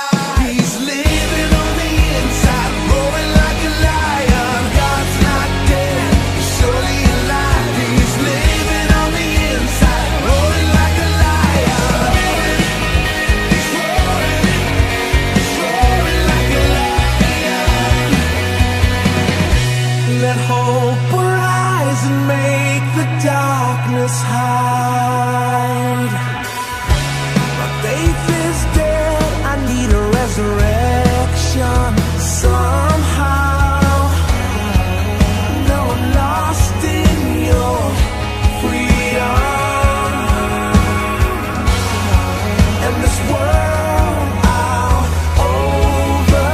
alive. He's living on the inside, roaring like a lion. God's not dead, he's surely alive. He's living on the inside, roaring like a lion. He's roaring like a lion. Let hope arise and make the darkness hide. My faith is dead, I need a resurrection somehow. Now I'm lost in your freedom, and this world I'll overcome.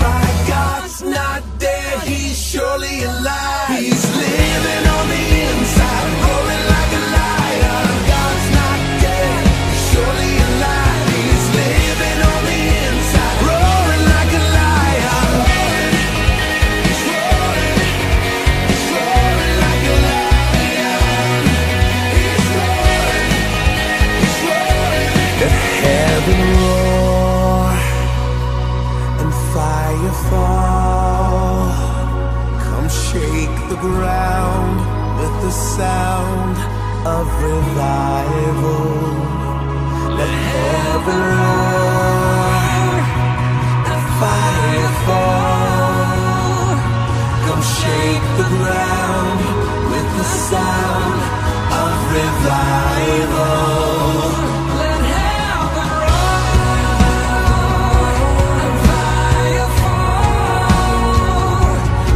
My God's not dead, he's surely alive. He's living on the inside, roaring like a lion. God's not dead, he's surely alive. He's living on the inside, roaring like a lion. He's roaring like a lion. He's roaring. Let heaven roar and fire fall. Come shake the ground with the sound of revival. Let heaven roar and fire fall. Come shake the ground with the sound of revival. Let heaven roar and fire fall.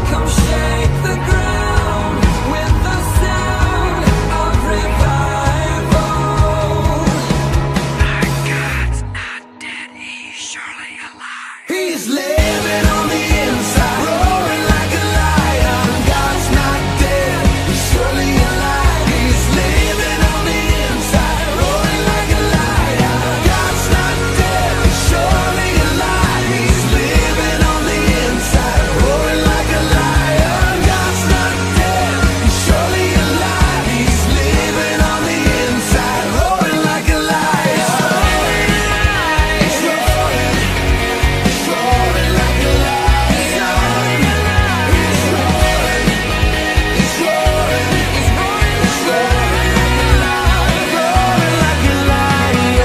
Come shake the ground with the sound of revival. My God's not dead, he's surely alive. He's living on the inside, roaring like a lion. God's not dead, he's surely alive. He's living on the inside, roaring like a lion. God's not dead, he's surely alive. He's living on the inside, roaring like a lion. God's not dead, he's surely alive. He's living on the inside, roaring like a lion. He's roaring like a lion. He's roaring like a lion.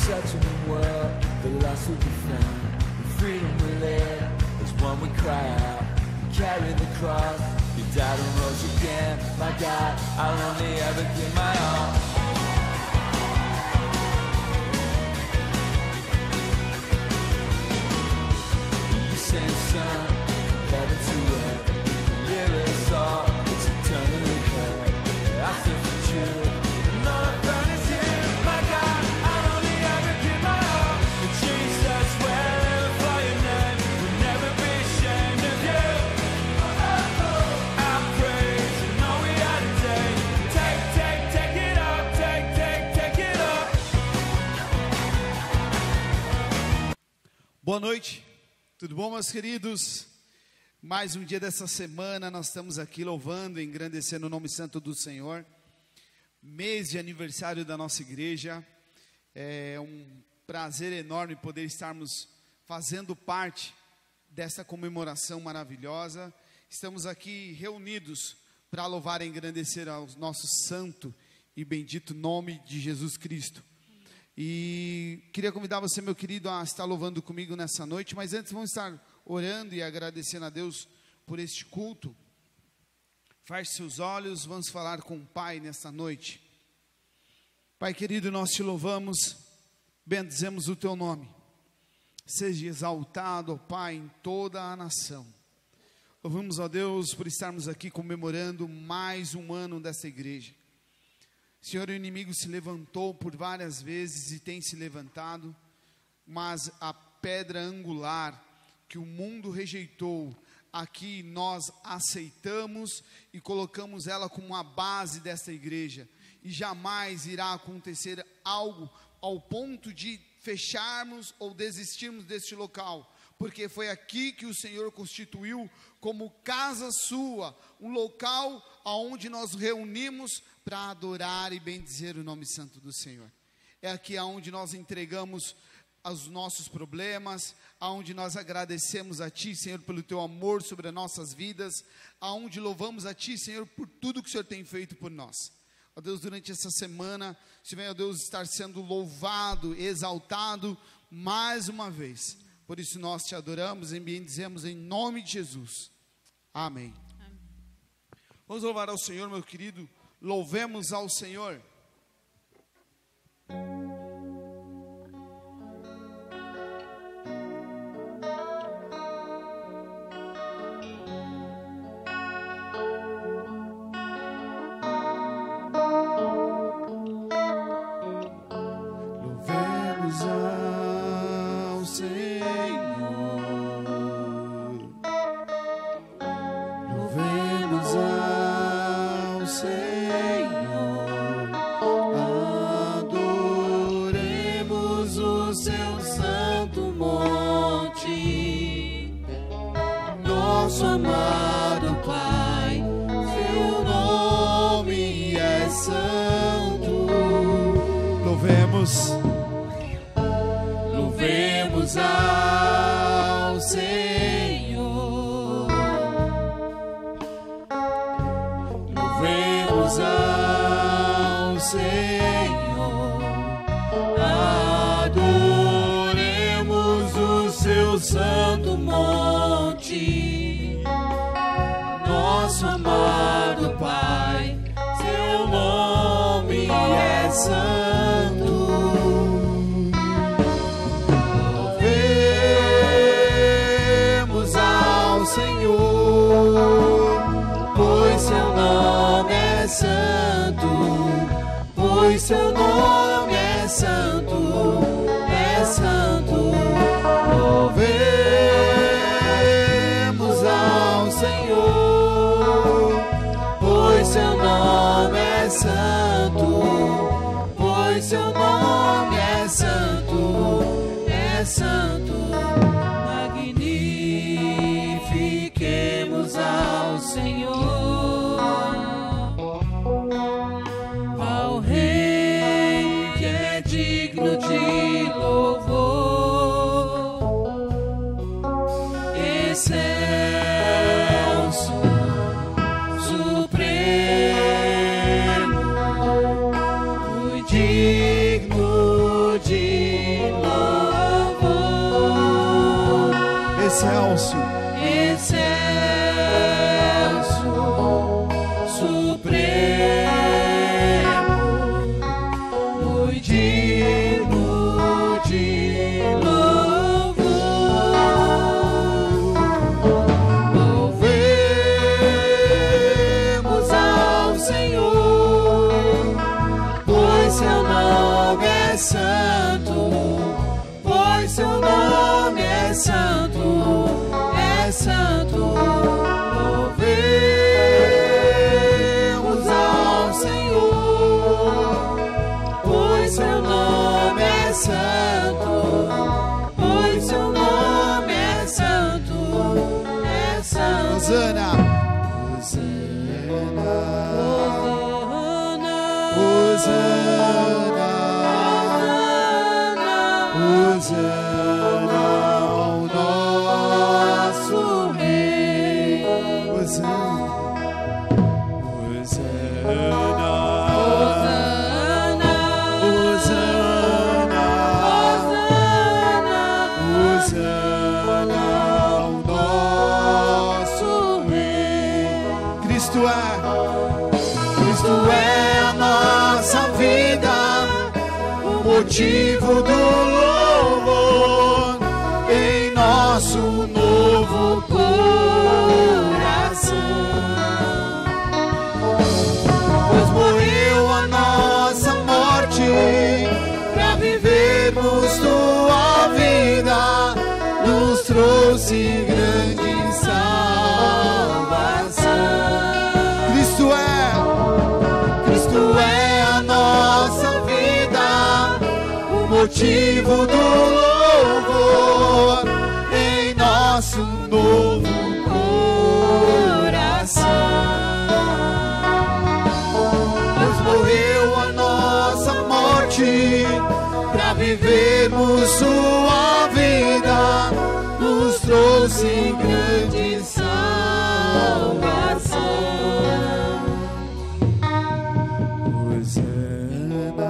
Such a new world, the lost will be found. The freedom we live is one we cry out. Carry the cross, you died and rose again. My God, I'll only ever give my all. You sent son, heaven to earth. Live us all, it's eternally heard. I still for true, no burn is here. My God, I'll only ever give my all. And Jesus, wherever for your name, we'll never be ashamed of you. I praise you, know we are today. Take it up, take it up. Boa noite, tudo bom, meus queridos? Mais um dia dessa semana, nós estamos aqui louvando e engrandecendo o nome santo do Senhor. Mês de aniversário da nossa igreja. É um prazer enorme poder estarmos fazendo parte dessa comemoração maravilhosa. Estamos aqui reunidos para louvar e engrandecer ao nosso santo e bendito nome de Jesus Cristo. E queria convidar você, meu querido, a estar louvando comigo nessa noite, mas antes vamos estar orando e agradecendo a Deus por este culto. Feche seus olhos, vamos falar com o Pai nessa noite. Pai querido, nós te louvamos, bendizemos o teu nome. Seja exaltado, ó Pai, em toda a nação. Louvamos a Deus por estarmos aqui comemorando mais um ano dessa igreja. Senhor, o inimigo se levantou por várias vezes e tem se levantado, mas a pedra angular que o mundo rejeitou, aqui nós aceitamos e colocamos ela como a base dessa igreja. E jamais irá acontecer algo ao ponto de fecharmos ou desistirmos deste local, porque foi aqui que o Senhor constituiu como casa sua, um local aonde nós reunimos para adorar e bendizer o nome santo do Senhor. É aqui aonde nós entregamos os nossos problemas, aonde nós agradecemos a Ti, Senhor, pelo Teu amor sobre as nossas vidas, aonde louvamos a Ti, Senhor, por tudo que o Senhor tem feito por nós. Ó Deus, durante essa semana, se venha, ó Deus, estar sendo louvado, exaltado mais uma vez. Por isso nós Te adoramos e bendizemos em nome de Jesus. Amém. Amém. Vamos louvar ao Senhor, meu querido. Louvemos ao Senhor. Louvemos ao Senhor. Louvemos ao Senhor. Adoremos o seu santo monte. Nosso amado Pai, seu nome é santo. Louvemos ao Senhor. Louvemos ao Senhor. Adoremos o seu santo monte. Nosso amado Pai, seu nome é santo. Senhor, pois seu nome é santo, pois seu nome é santo, é santo. Louvemos ao Senhor, pois seu nome é santo, pois seu nome é santo, é santo. Magnifiquemos ao Senhor, ao Rei que é digno de louvor, excelso, supremo, muito digno de louvor, excelso, supremo, muito digno de louvor. Louvemos ao Senhor, pois seu nome é santo, pois seu nome é santo, é santo. Louvemos ao Senhor, pois seu nome é santo, pois seu nome é santo, é santo. Hosana, Hosana, Hosana, ao nosso Rei. Hosana, Hosana, Hosana, Hosana, ao nosso Rei. Cristo é a nossa vida, o motivo do louvor em nosso novo coração. Pois morreu a nossa morte para vivermos tua vida, nos trouxe grande salvação. Cristo é a nossa vida, o motivo motivo do louvor em nosso novo coração. Pois morreu a nossa morte para vivermos sua vida, nos trouxe grande salvação. Hosana,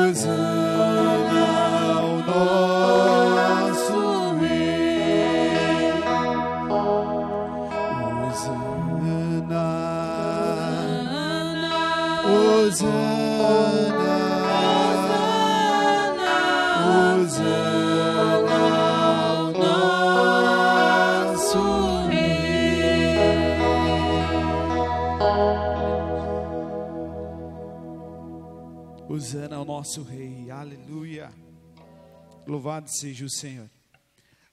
Hosana ao nosso Rei. Hosana, Hosana, Hosana ao nosso Rei. Hosana ao nosso Rei, aleluia, louvado seja o Senhor.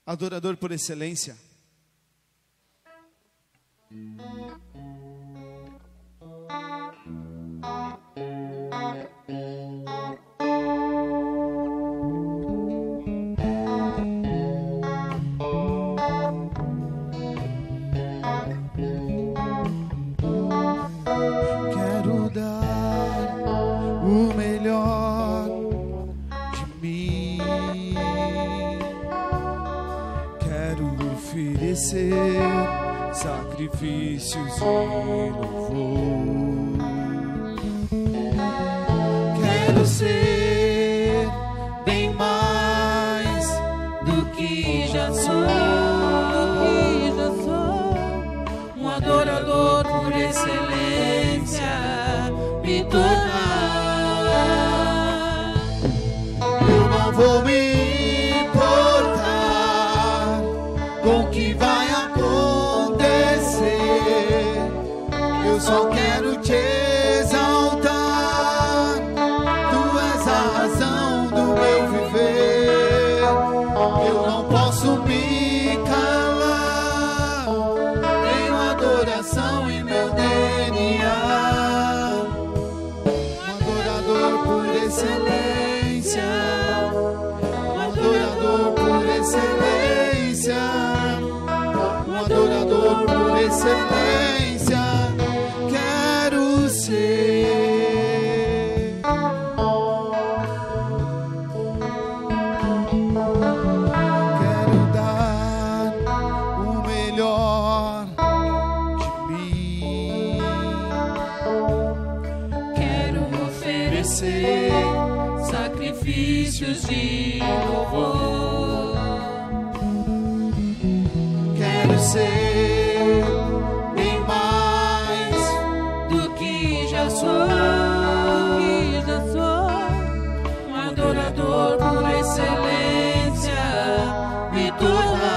Adorador por excelência. Quero dar o melhor de mim, quero oferecer sacrifícios de louvor. Quero ser bem mais do que já sou, um adorador por excelência me tornar. Eu não vou me importar com o que vai acontecer, eu só quero te exaltar. Tu és a razão do meu viver, eu não posso me calar. Tenho adoração em meu DNA, um adorador por excelência, um adorador por excelência, um adorador por excelência. Quero ser, quero dar o melhor de mim, quero oferecer sacrifícios de louvor. Quero ser bem mais do que já sou, um adorador por excelência me tornar.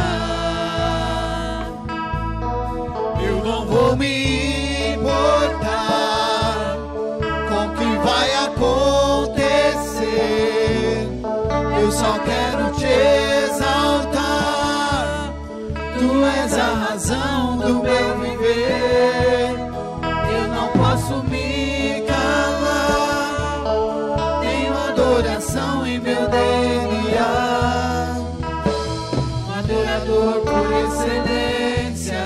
Eu não vou me importar com o que vai acontecer, eu só quero te exaltar. Tu és a razão do meu viver, eu não posso me calar. Tenho adoração em meu DNA, um adorador por excelência,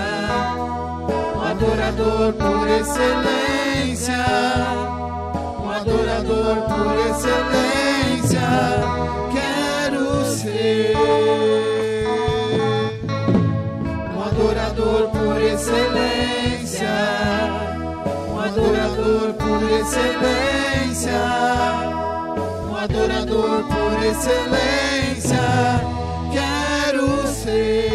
um adorador por excelência, um adorador por excelência. Quero ser um adorador por excelência, um adorador por excelência, um adorador por excelência. Quero ser.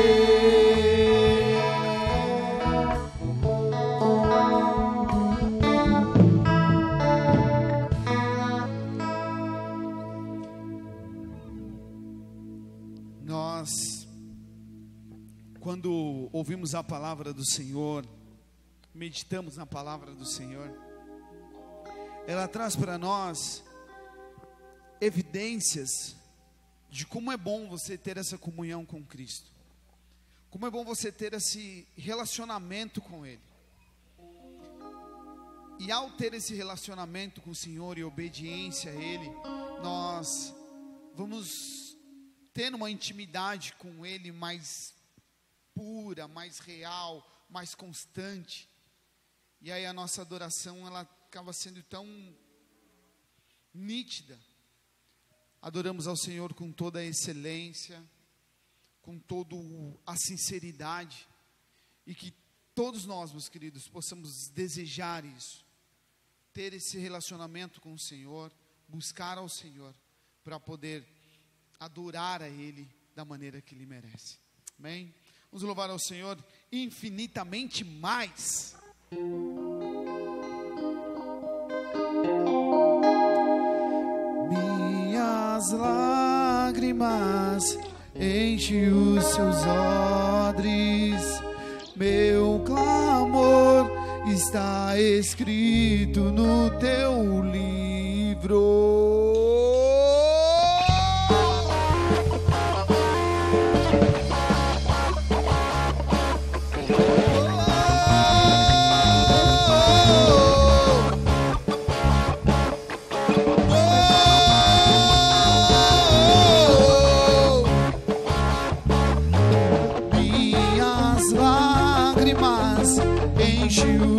Nós, quando ouvimos a palavra do Senhor, meditamos na palavra do Senhor, ela traz para nós evidências de como é bom você ter essa comunhão com Cristo, como é bom você ter esse relacionamento com Ele. E ao ter esse relacionamento com o Senhor e obediência a Ele, nós vamos ter uma intimidade com Ele mais pura, mais real, mais constante. E aí a nossa adoração, ela acaba sendo tão nítida. Adoramos ao Senhor com toda a excelência, com toda a sinceridade, e que todos nós, meus queridos, possamos desejar isso, ter esse relacionamento com o Senhor, buscar ao Senhor, para poder adorar a Ele da maneira que Ele merece. Amém? Vamos louvar ao Senhor infinitamente mais. Minhas lágrimas enchem os seus odres, meu clamor está escrito no teu livro.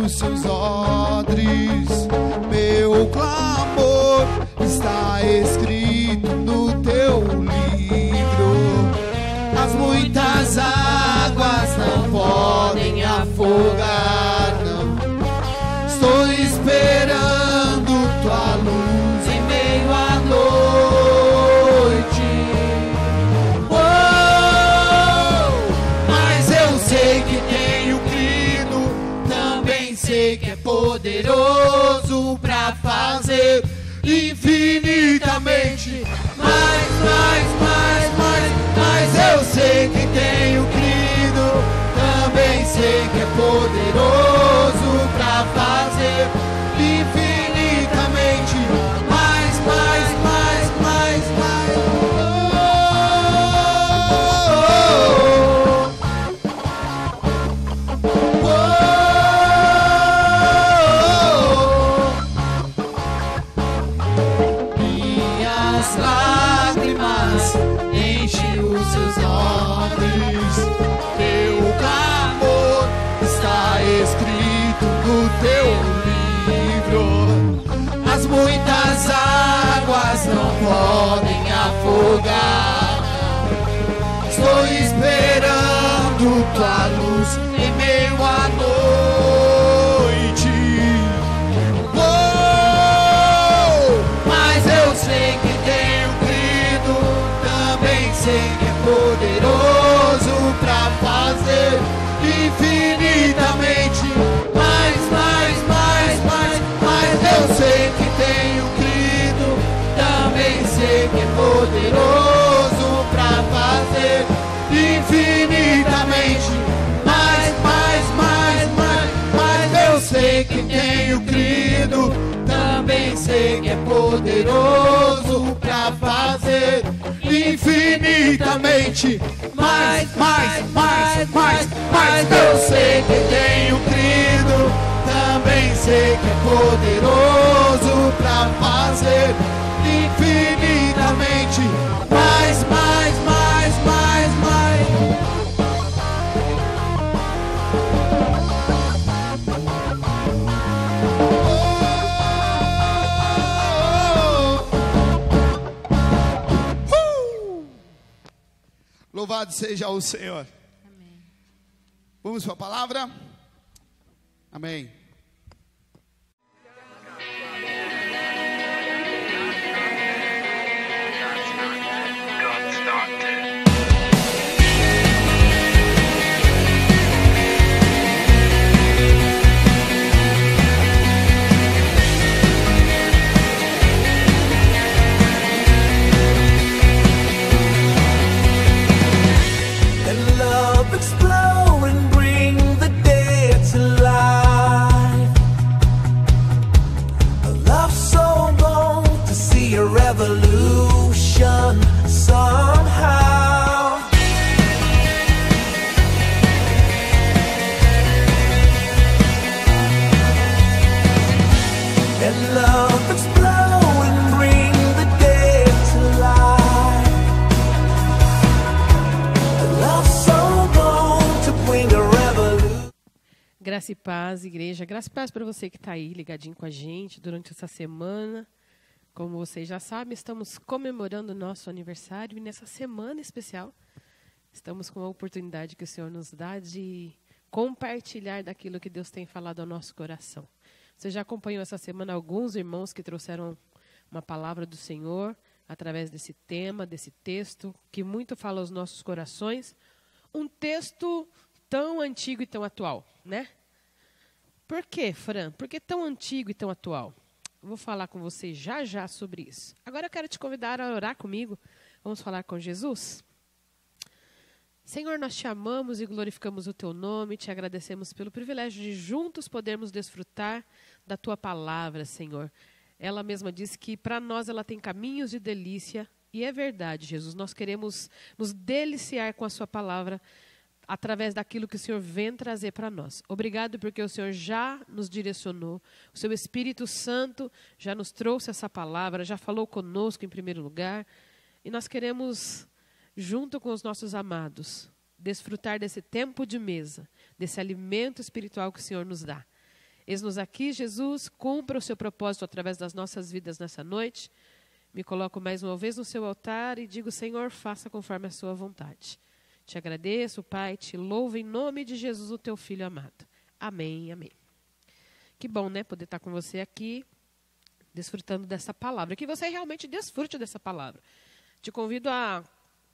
Seus odres, meu clamor está escrito no teu livro. As muitas águas não podem afogar, não. Estou esperando tua luz em meio à noite. Mas eu sei que tenho crido, sei que é poderoso para fazer infinitamente mais. Eu sei que tenho crido, também sei que é poderoso para fazer infinitamente mais. Muitas águas não podem afogar. Estou esperando tua luz em meio à noite. Mas eu sei que tenho crido, também sei que é poderoso para fazer infinitamente mais. Eu sei que tenho crido, também sei que é poderoso para fazer infinitamente mais. Eu sei que tenho crido, também sei que é poderoso para fazer infinitamente mais. Eu sei que tenho crido, também sei que é poderoso para fazer infinitamente mais. Louvado seja o Senhor. Amém. Vamos para a palavra? Amém. Explode and bring the dead to life. trumpets blow and bring the dead to life. A love so bold to bring a revolution. Graça e paz, igreja. Graça e paz para você que está aí ligadinho com a gente durante essa semana. Como vocês já sabem, estamos comemorando o nosso aniversário e nessa semana especial estamos com a oportunidade que o Senhor nos dá de compartilhar daquilo que Deus tem falado ao nosso coração. Você já acompanhou essa semana alguns irmãos que trouxeram uma palavra do Senhor através desse tema, desse texto, que muito fala aos nossos corações. Um texto tão antigo e tão atual, né? Por quê, Fran? Por que tão antigo e tão atual? Eu vou falar com você já sobre isso. Agora eu quero te convidar a orar comigo. Vamos falar com Jesus? Senhor, nós te amamos e glorificamos o teu nome, te agradecemos pelo privilégio de juntos podermos desfrutar da tua palavra, Senhor. Ela mesma disse que para nós ela tem caminhos de delícia e é verdade, Jesus. Nós queremos nos deliciar com a sua palavra através daquilo que o Senhor vem trazer para nós. Obrigado porque o Senhor já nos direcionou, o seu Espírito Santo já nos trouxe essa palavra, já falou conosco em primeiro lugar, e nós queremos, junto com os nossos amados, desfrutar desse tempo de mesa, desse alimento espiritual que o Senhor nos dá. Eis-nos aqui, Jesus, cumpra o seu propósito através das nossas vidas nessa noite. Me coloco mais uma vez no seu altar e digo, Senhor, faça conforme a sua vontade. Te agradeço, Pai, te louvo em nome de Jesus, o teu Filho amado. Amém, amém. Que bom, né, poder estar com você aqui, desfrutando dessa palavra. Que você realmente desfrute dessa palavra. Te convido a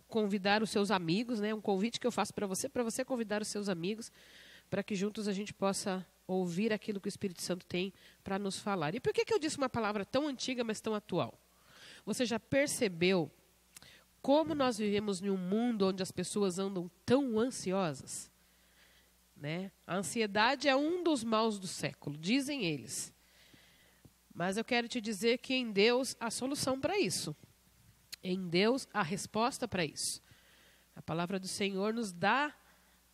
convidar os seus amigos, né, um convite que eu faço para você convidar os seus amigos, para que juntos a gente possa ouvir aquilo que o Espírito Santo tem para nos falar. E por que eu disse uma palavra tão antiga, mas tão atual? Você já percebeu como nós vivemos em um mundo onde as pessoas andam tão ansiosas? Né? A ansiedade é um dos maus do século, dizem eles. Mas eu quero te dizer que em Deus há solução para isso. Em Deus há resposta para isso. A palavra do Senhor nos dá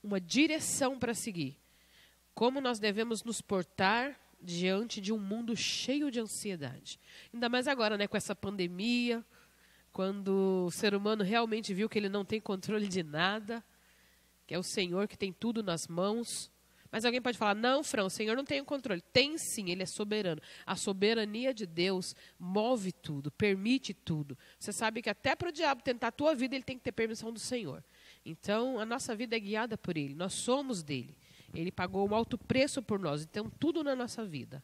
uma direção para seguir. Como nós devemos nos portar diante de um mundo cheio de ansiedade. Ainda mais agora, né, com essa pandemia, quando o ser humano realmente viu que ele não tem controle de nada, que é o Senhor que tem tudo nas mãos. Mas alguém pode falar, não, Fran, o Senhor não tem o controle. Tem sim, Ele é soberano. A soberania de Deus move tudo, permite tudo. Você sabe que até para o diabo tentar a tua vida, ele tem que ter permissão do Senhor. Então, a nossa vida é guiada por Ele, nós somos dEle. Ele pagou um alto preço por nós, então tudo na nossa vida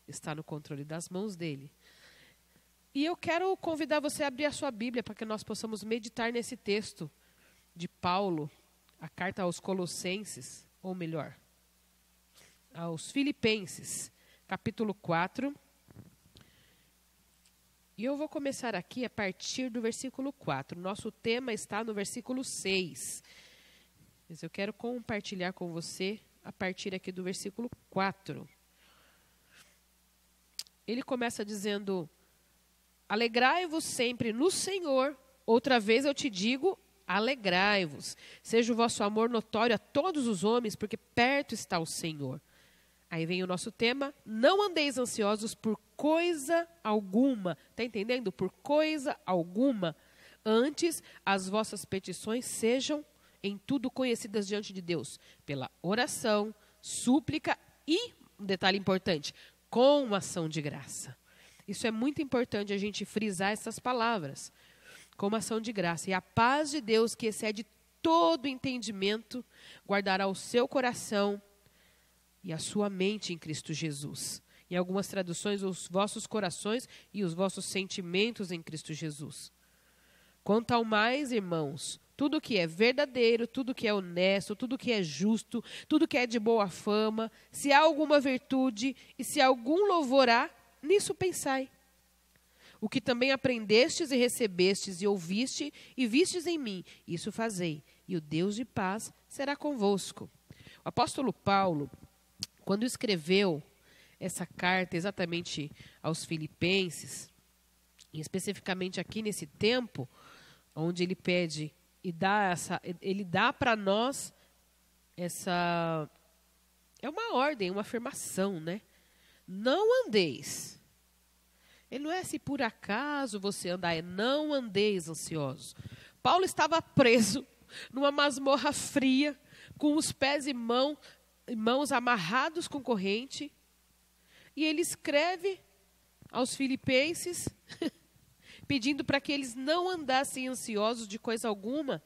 está no controle das mãos dEle. E eu quero convidar você a abrir a sua Bíblia para que nós possamos meditar nesse texto de Paulo, a carta aos Colossenses, ou melhor, aos Filipenses, capítulo 4. E eu vou começar aqui a partir do versículo 4. Nosso tema está no versículo 6. Mas eu quero compartilhar com você a partir aqui do versículo 4. Ele começa dizendo: alegrai-vos sempre no Senhor. Outra vez eu te digo, alegrai-vos. Seja o vosso amor notório a todos os homens, porque perto está o Senhor. Aí vem o nosso tema: não andeis ansiosos por coisa alguma. Está entendendo? Por coisa alguma. Antes, as vossas petições sejam em tudo conhecidas diante de Deus, pela oração, súplica e, um detalhe importante, com ação de graça. Isso é muito importante a gente frisar essas palavras. Com ação de graça. E a paz de Deus, que excede todo entendimento, guardará o seu coração e a sua mente em Cristo Jesus. Em algumas traduções, os vossos corações e os vossos sentimentos em Cristo Jesus. Quanto ao mais, irmãos, tudo que é verdadeiro, tudo que é honesto, tudo que é justo, tudo que é de boa fama, se há alguma virtude e se algum louvor há, nisso pensai. O que também aprendestes e recebestes e ouviste e vistes em mim, isso fazei, e o Deus de paz será convosco. O apóstolo Paulo, quando escreveu essa carta exatamente aos Filipenses, e especificamente aqui nesse tempo, onde ele pede e ele dá para nós essa, é uma ordem, uma afirmação, né? Não andeis. Ele não é se por acaso você andar, é não andeis ansiosos. Paulo estava preso numa masmorra fria, com os pés e mãos amarrados com corrente, e ele escreve aos filipenses, pedindo para que eles não andassem ansiosos de coisa alguma.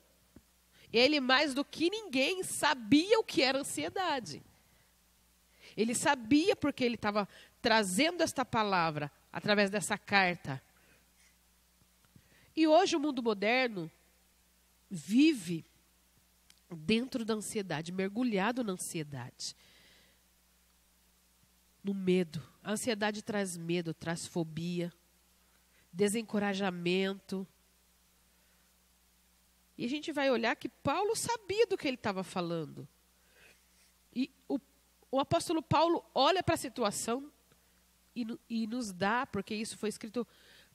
Ele, mais do que ninguém, sabia o que era ansiedade. Ele sabia porque ele estava trazendo esta palavra através dessa carta. E hoje o mundo moderno vive dentro da ansiedade, mergulhado na ansiedade, no medo. A ansiedade traz medo, traz fobia, desencorajamento. E a gente vai olhar que Paulo sabia do que ele estava falando. E o apóstolo Paulo olha para a situação e nos dá, porque isso foi escrito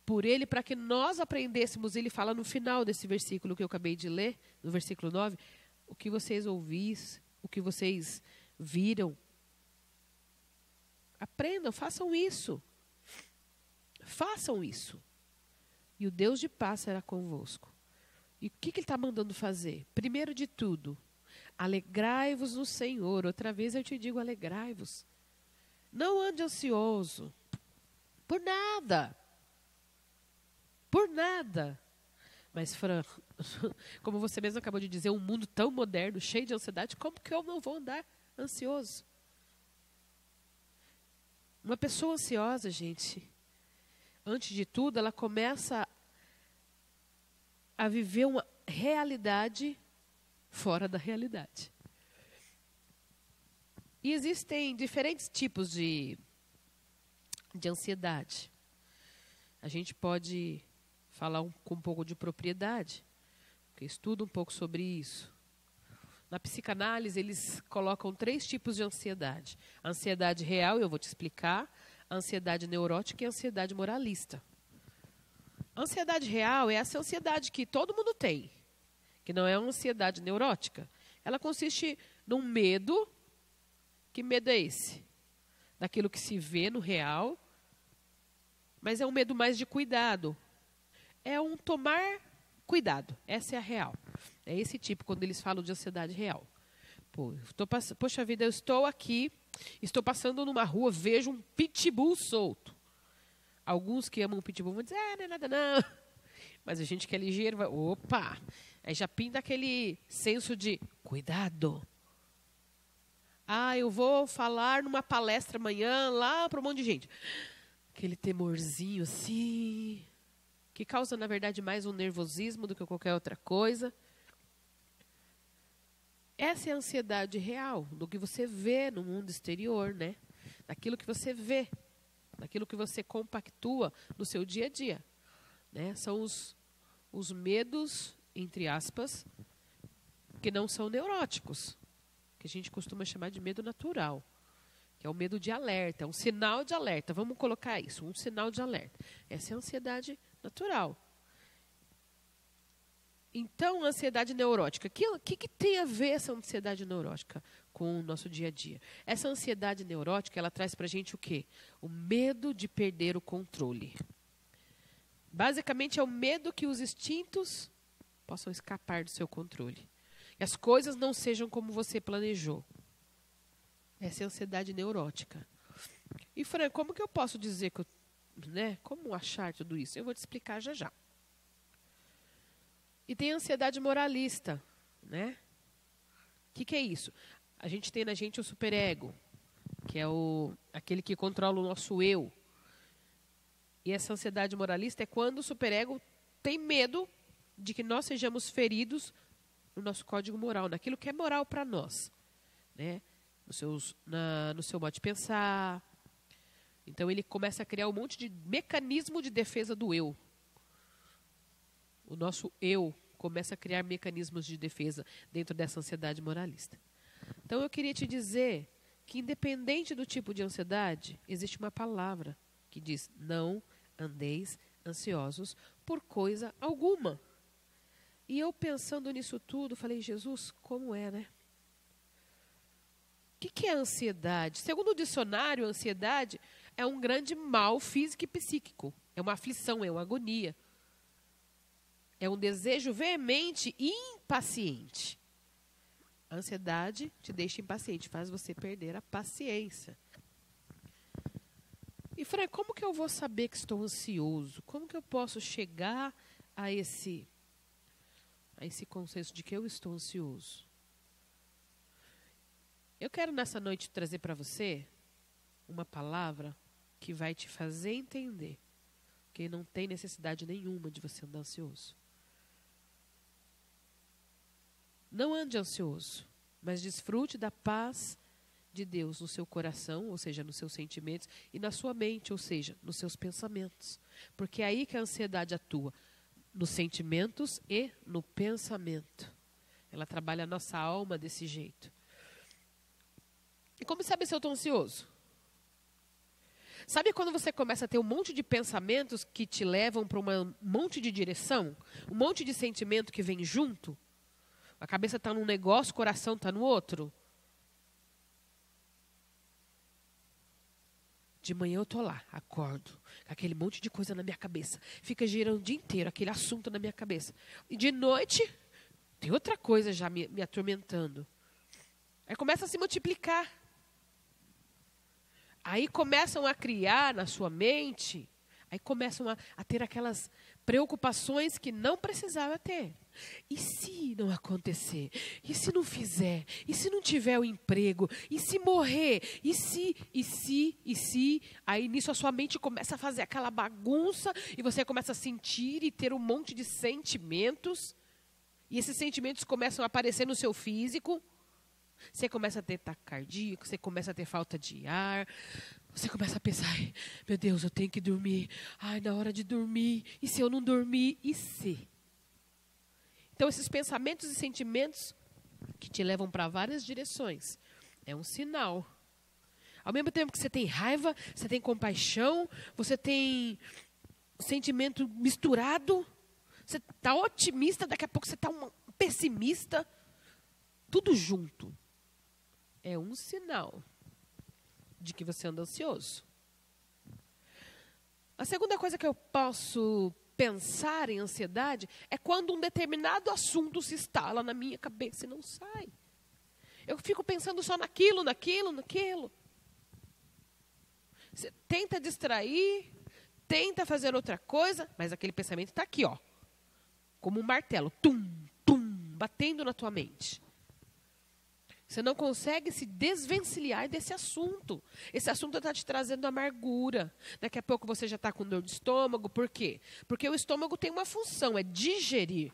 por ele, para que nós aprendêssemos. Ele fala no final desse versículo que eu acabei de ler, no versículo 9, o que vocês ouvis, o que vocês viram. Aprendam, façam isso. Façam isso. E o Deus de paz será convosco. E o que ele está mandando fazer? Primeiro de tudo, alegrai-vos no Senhor. Outra vez eu te digo, alegrai-vos. Não ande ansioso. Por nada. Por nada. Mas, Fran, como você mesmo acabou de dizer, um mundo tão moderno, cheio de ansiedade, como que eu não vou andar ansioso? Uma pessoa ansiosa, gente, antes de tudo, ela começa a viver uma realidade fora da realidade. E existem diferentes tipos de ansiedade. A gente pode falar com um pouco de propriedade, porque estuda um pouco sobre isso. Na psicanálise, eles colocam 3 tipos de ansiedade. A ansiedade real, eu vou te explicar, a ansiedade neurótica e a ansiedade moralista. A ansiedade real é essa ansiedade que todo mundo tem, que não é uma ansiedade neurótica. Ela consiste num medo. Que medo é esse? Daquilo que se vê no real, mas é um medo mais de cuidado. É um tomar cuidado. Essa é a real. É esse tipo, quando eles falam de ansiedade real. Poxa vida, eu estou aqui, estou passando numa rua, vejo um pitbull solto. Alguns que amam pitbull vão dizer, não é nada não. Mas a gente que é ligeiro vai, opa! Aí já pinta aquele senso de cuidado. Eu vou falar numa palestra amanhã lá para um monte de gente. Aquele temorzinho assim, que causa, na verdade, mais um nervosismo do que qualquer outra coisa. Essa é a ansiedade real, do que você vê no mundo exterior, né? Daquilo que você vê, daquilo que você compactua no seu dia a dia. Né? São os medos, entre aspas, que não são neuróticos, que a gente costuma chamar de medo natural, que é o medo de alerta, é um sinal de alerta. Vamos colocar isso, um sinal de alerta. Essa é a ansiedade natural. Então, a ansiedade neurótica. O que tem a ver essa ansiedade neurótica com o nosso dia a dia? Essa ansiedade neurótica, ela traz para a gente o quê? O medo de perder o controle. Basicamente, é o medo que os instintos possam escapar do seu controle. E as coisas não sejam como você planejou. Essa é a ansiedade neurótica. E, Fran, como que eu posso dizer que como achar tudo isso? Eu vou te explicar já já. E tem a ansiedade moralista, né? O que é isso? A gente tem na gente o superego, que é aquele que controla o nosso eu. E essa ansiedade moralista é quando o superego tem medo de que nós sejamos feridos no nosso código moral, naquilo que é moral para nós, né? No seu modo de pensar. Então ele começa a criar um monte de mecanismo de defesa do eu. O nosso eu começa a criar mecanismos de defesa dentro dessa ansiedade moralista. Então eu queria te dizer que, independente do tipo de ansiedade, existe uma palavra que diz: não andeis ansiosos por coisa alguma. E eu, pensando nisso tudo, falei: Jesus, como é, né? O que é ansiedade? Segundo o dicionário, ansiedade é um grande mal físico e psíquico. É uma aflição, é uma agonia. É um desejo veemente e impaciente. A ansiedade te deixa impaciente, faz você perder a paciência. E, Fran, como que eu vou saber que estou ansioso? Como que eu posso chegar a esse consenso de que eu estou ansioso? Eu quero nessa noite trazer para você uma palavra que vai te fazer entender que não tem necessidade nenhuma de você andar ansioso. Não ande ansioso, mas desfrute da paz de Deus no seu coração, ou seja, nos seus sentimentos, e na sua mente, ou seja, nos seus pensamentos. Porque é aí que a ansiedade atua, nos sentimentos e no pensamento. Ela trabalha a nossa alma desse jeito. E como saber se eu estou ansioso? Sabe quando você começa a ter um monte de pensamentos que te levam para um monte de direção? Um monte de sentimento que vem junto? A cabeça está num negócio, o coração está no outro? De manhã eu estou lá, acordo, com aquele monte de coisa na minha cabeça. Fica girando o dia inteiro, aquele assunto na minha cabeça. E de noite, tem outra coisa já me atormentando. Aí começa a se multiplicar. Aí começam a criar na sua mente, aí começam a ter aquelas preocupações que não precisava ter. E se não acontecer? E se não fizer? E se não tiver o emprego? E se morrer? E se? Aí nisso a sua mente começa a fazer aquela bagunça e você começa a sentir e ter um monte de sentimentos. E esses sentimentos começam a aparecer no seu físico. Você começa a ter taquicardia, você começa a ter falta de ar. Você começa a pensar, ai, meu Deus, eu tenho que dormir. Ai, na hora de dormir. E se eu não dormir? E se? Então, esses pensamentos e sentimentos que te levam para várias direções, é um sinal. Ao mesmo tempo que você tem raiva, você tem compaixão, você tem sentimento misturado, você está otimista, daqui a pouco você está um pessimista, tudo junto. É um sinal de que você anda ansioso. A segunda coisa que eu posso pensar em ansiedade é quando um determinado assunto se instala na minha cabeça e não sai. Eu fico pensando só naquilo. Você tenta distrair, tenta fazer outra coisa, mas aquele pensamento está aqui, ó, como um martelo, batendo na tua mente. Você não consegue se desvencilhar desse assunto. Esse assunto está te trazendo amargura. Daqui a pouco você já está com dor de estômago. Por quê? Porque o estômago tem uma função, é digerir.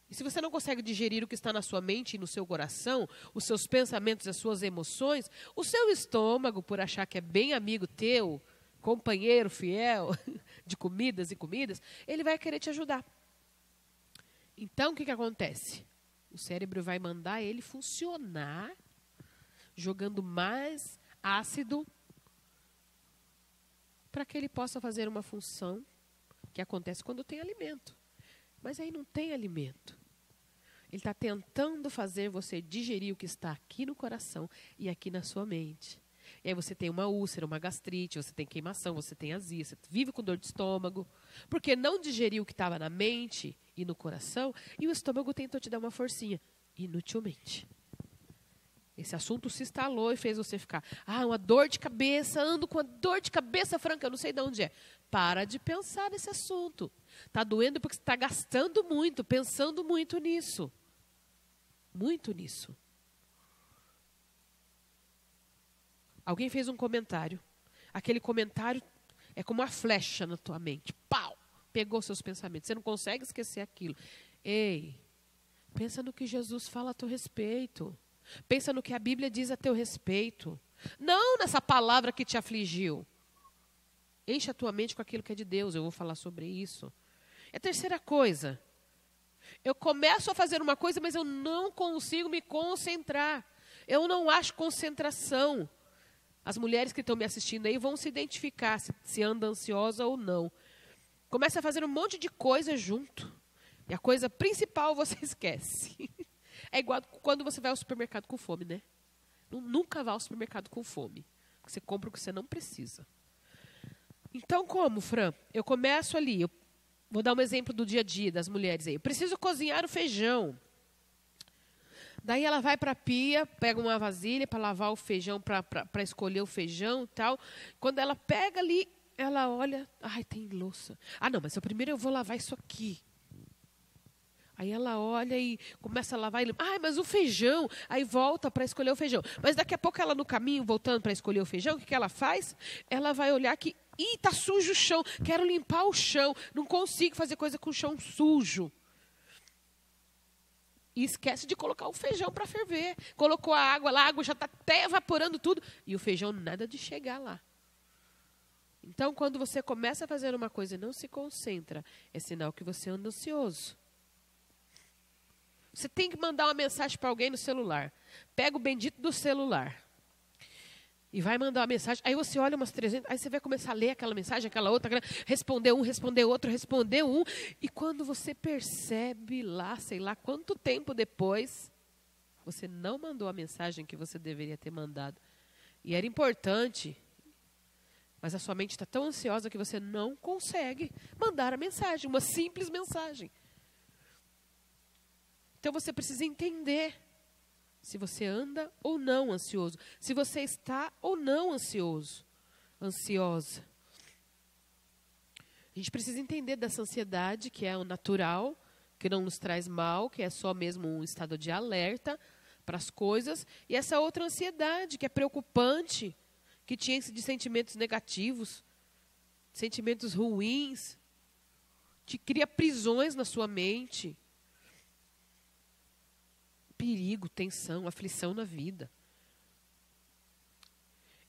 E se você não consegue digerir o que está na sua mente e no seu coração, os seus pensamentos, as suas emoções, o seu estômago, por achar que é bem amigo teu, companheiro fiel de comidas e comidas, ele vai querer te ajudar. Então, o que acontece? O cérebro vai mandar ele funcionar, jogando mais ácido, para que ele possa fazer uma função que acontece quando tem alimento. Mas aí não tem alimento. Ele está tentando fazer você digerir o que está aqui no coração e aqui na sua mente. E aí você tem uma úlcera, uma gastrite, você tem queimação, você tem azia, você vive com dor de estômago. Porque não digeriu o que estava na mente e no coração, e o estômago tentou te dar uma forcinha, inutilmente. Esse assunto se instalou e fez você ficar, uma dor de cabeça, ando com uma dor de cabeça franca, eu não sei de onde é. Para de pensar nesse assunto. Está doendo porque você está gastando muito, pensando muito nisso. Muito nisso. Alguém fez um comentário. Aquele comentário é como uma flecha na tua mente. Pau! Pegou seus pensamentos. Você não consegue esquecer aquilo. Ei, pensa no que Jesus fala a teu respeito. Pensa no que a Bíblia diz a teu respeito. Não nessa palavra que te afligiu. Enche a tua mente com aquilo que é de Deus. Eu vou falar sobre isso. E a terceira coisa. Eu começo a fazer uma coisa, mas eu não consigo me concentrar. Eu não acho concentração. As mulheres que estão me assistindo aí vão se identificar se anda ansiosa ou não. Começa a fazer um monte de coisa junto. E a coisa principal você esquece. É igual quando você vai ao supermercado com fome, né? Nunca vá ao supermercado com fome. Você compra o que você não precisa. Então, como, Fran? Eu começo ali. Eu vou dar um exemplo do dia a dia das mulheres aí. Eu preciso cozinhar o feijão. Daí ela vai para a pia, pega uma vasilha para lavar o feijão, para escolher o feijão e tal. Quando ela pega ali, ela olha, ai, tem louça. Ah, não, mas primeiro eu vou lavar isso aqui. Aí ela olha e começa a lavar e lembra, ai, mas o feijão. Aí volta para escolher o feijão. Mas daqui a pouco ela no caminho, voltando para escolher o feijão, o que ela faz? Ela vai olhar que, ih, tá sujo o chão, quero limpar o chão, não consigo fazer coisa com o chão sujo. E esquece de colocar o feijão para ferver. Colocou a água lá, a água já está até evaporando tudo. E o feijão nada de chegar lá. Então, quando você começa a fazer uma coisa e não se concentra, é sinal que você anda ansioso. Você tem que mandar uma mensagem para alguém no celular. Pega o bendito do celular. E vai mandar uma mensagem. Aí você olha umas 300, aí você vai começar a ler aquela mensagem, aquela outra, responder um, responder outro, responder um. E quando você percebe lá, sei lá quanto tempo depois, você não mandou a mensagem que você deveria ter mandado. E era importante, mas a sua mente está tão ansiosa que você não consegue mandar a mensagem, uma simples mensagem. Então você precisa entender se você anda ou não ansioso. Se você está ou não ansioso, ansiosa. A gente precisa entender dessa ansiedade, que é o natural, que não nos traz mal, que é só mesmo um estado de alerta para as coisas. E essa outra ansiedade, que é preocupante, que te enche de sentimentos negativos, sentimentos ruins, te cria prisões na sua mente. Perigo, tensão, aflição na vida.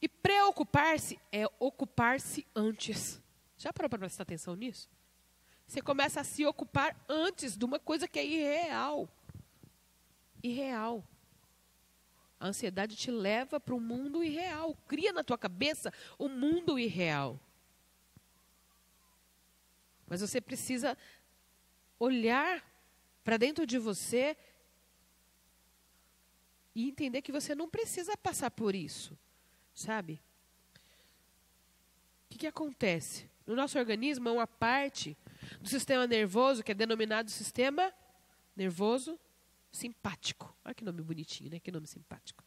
E preocupar-se é ocupar-se antes. Já parou para prestar atenção nisso? Você começa a se ocupar antes de uma coisa que é irreal. Irreal. A ansiedade te leva para um mundo irreal. Cria na tua cabeça um mundo irreal. Mas você precisa olhar para dentro de você e entender que você não precisa passar por isso, sabe? O que acontece? No nosso organismo, uma parte do sistema nervoso, que é denominado sistema nervoso simpático. Olha que nome bonitinho, né? Que nome simpático.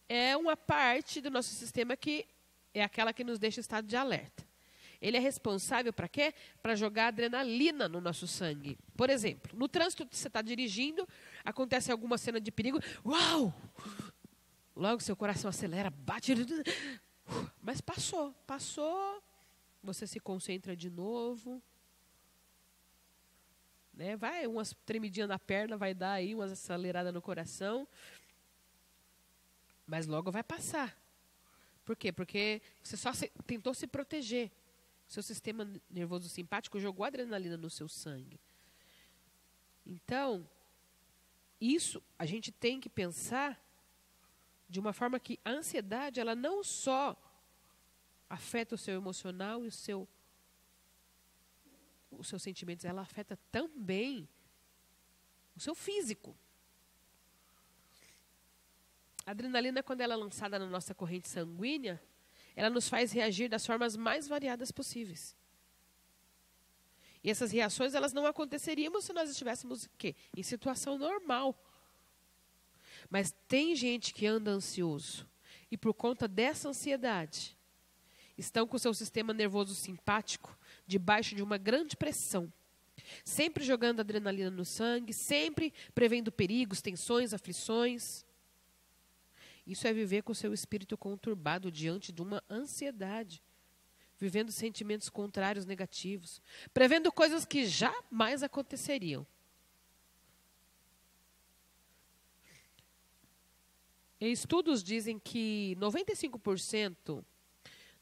É uma parte do nosso sistema que é aquela que nos deixa em estado de alerta. Ele é responsável para quê? Para jogar adrenalina no nosso sangue. Por exemplo, no trânsito você está dirigindo, acontece alguma cena de perigo, uau! Logo seu coração acelera, bate, mas passou, você se concentra de novo, né? Vai umas tremidinhas na perna, vai dar aí umas aceleradas no coração, mas logo vai passar. Por quê? Porque você só tentou se proteger. Seu sistema nervoso simpático jogou adrenalina no seu sangue. Então, isso a gente tem que pensar de uma forma que a ansiedade, ela não só afeta o seu emocional e os seus sentimentos, ela afeta também o seu físico. A adrenalina, quando ela é lançada na nossa corrente sanguínea, ela nos faz reagir das formas mais variadas possíveis. E essas reações, elas não aconteceriam se nós estivéssemos, o quê? Em situação normal. Mas tem gente que anda ansioso. E por conta dessa ansiedade, estão com o seu sistema nervoso simpático debaixo de uma grande pressão. Sempre jogando adrenalina no sangue, sempre prevendo perigos, tensões, aflições. Isso é viver com o seu espírito conturbado diante de uma ansiedade, vivendo sentimentos contrários, negativos, prevendo coisas que jamais aconteceriam. E estudos dizem que 95%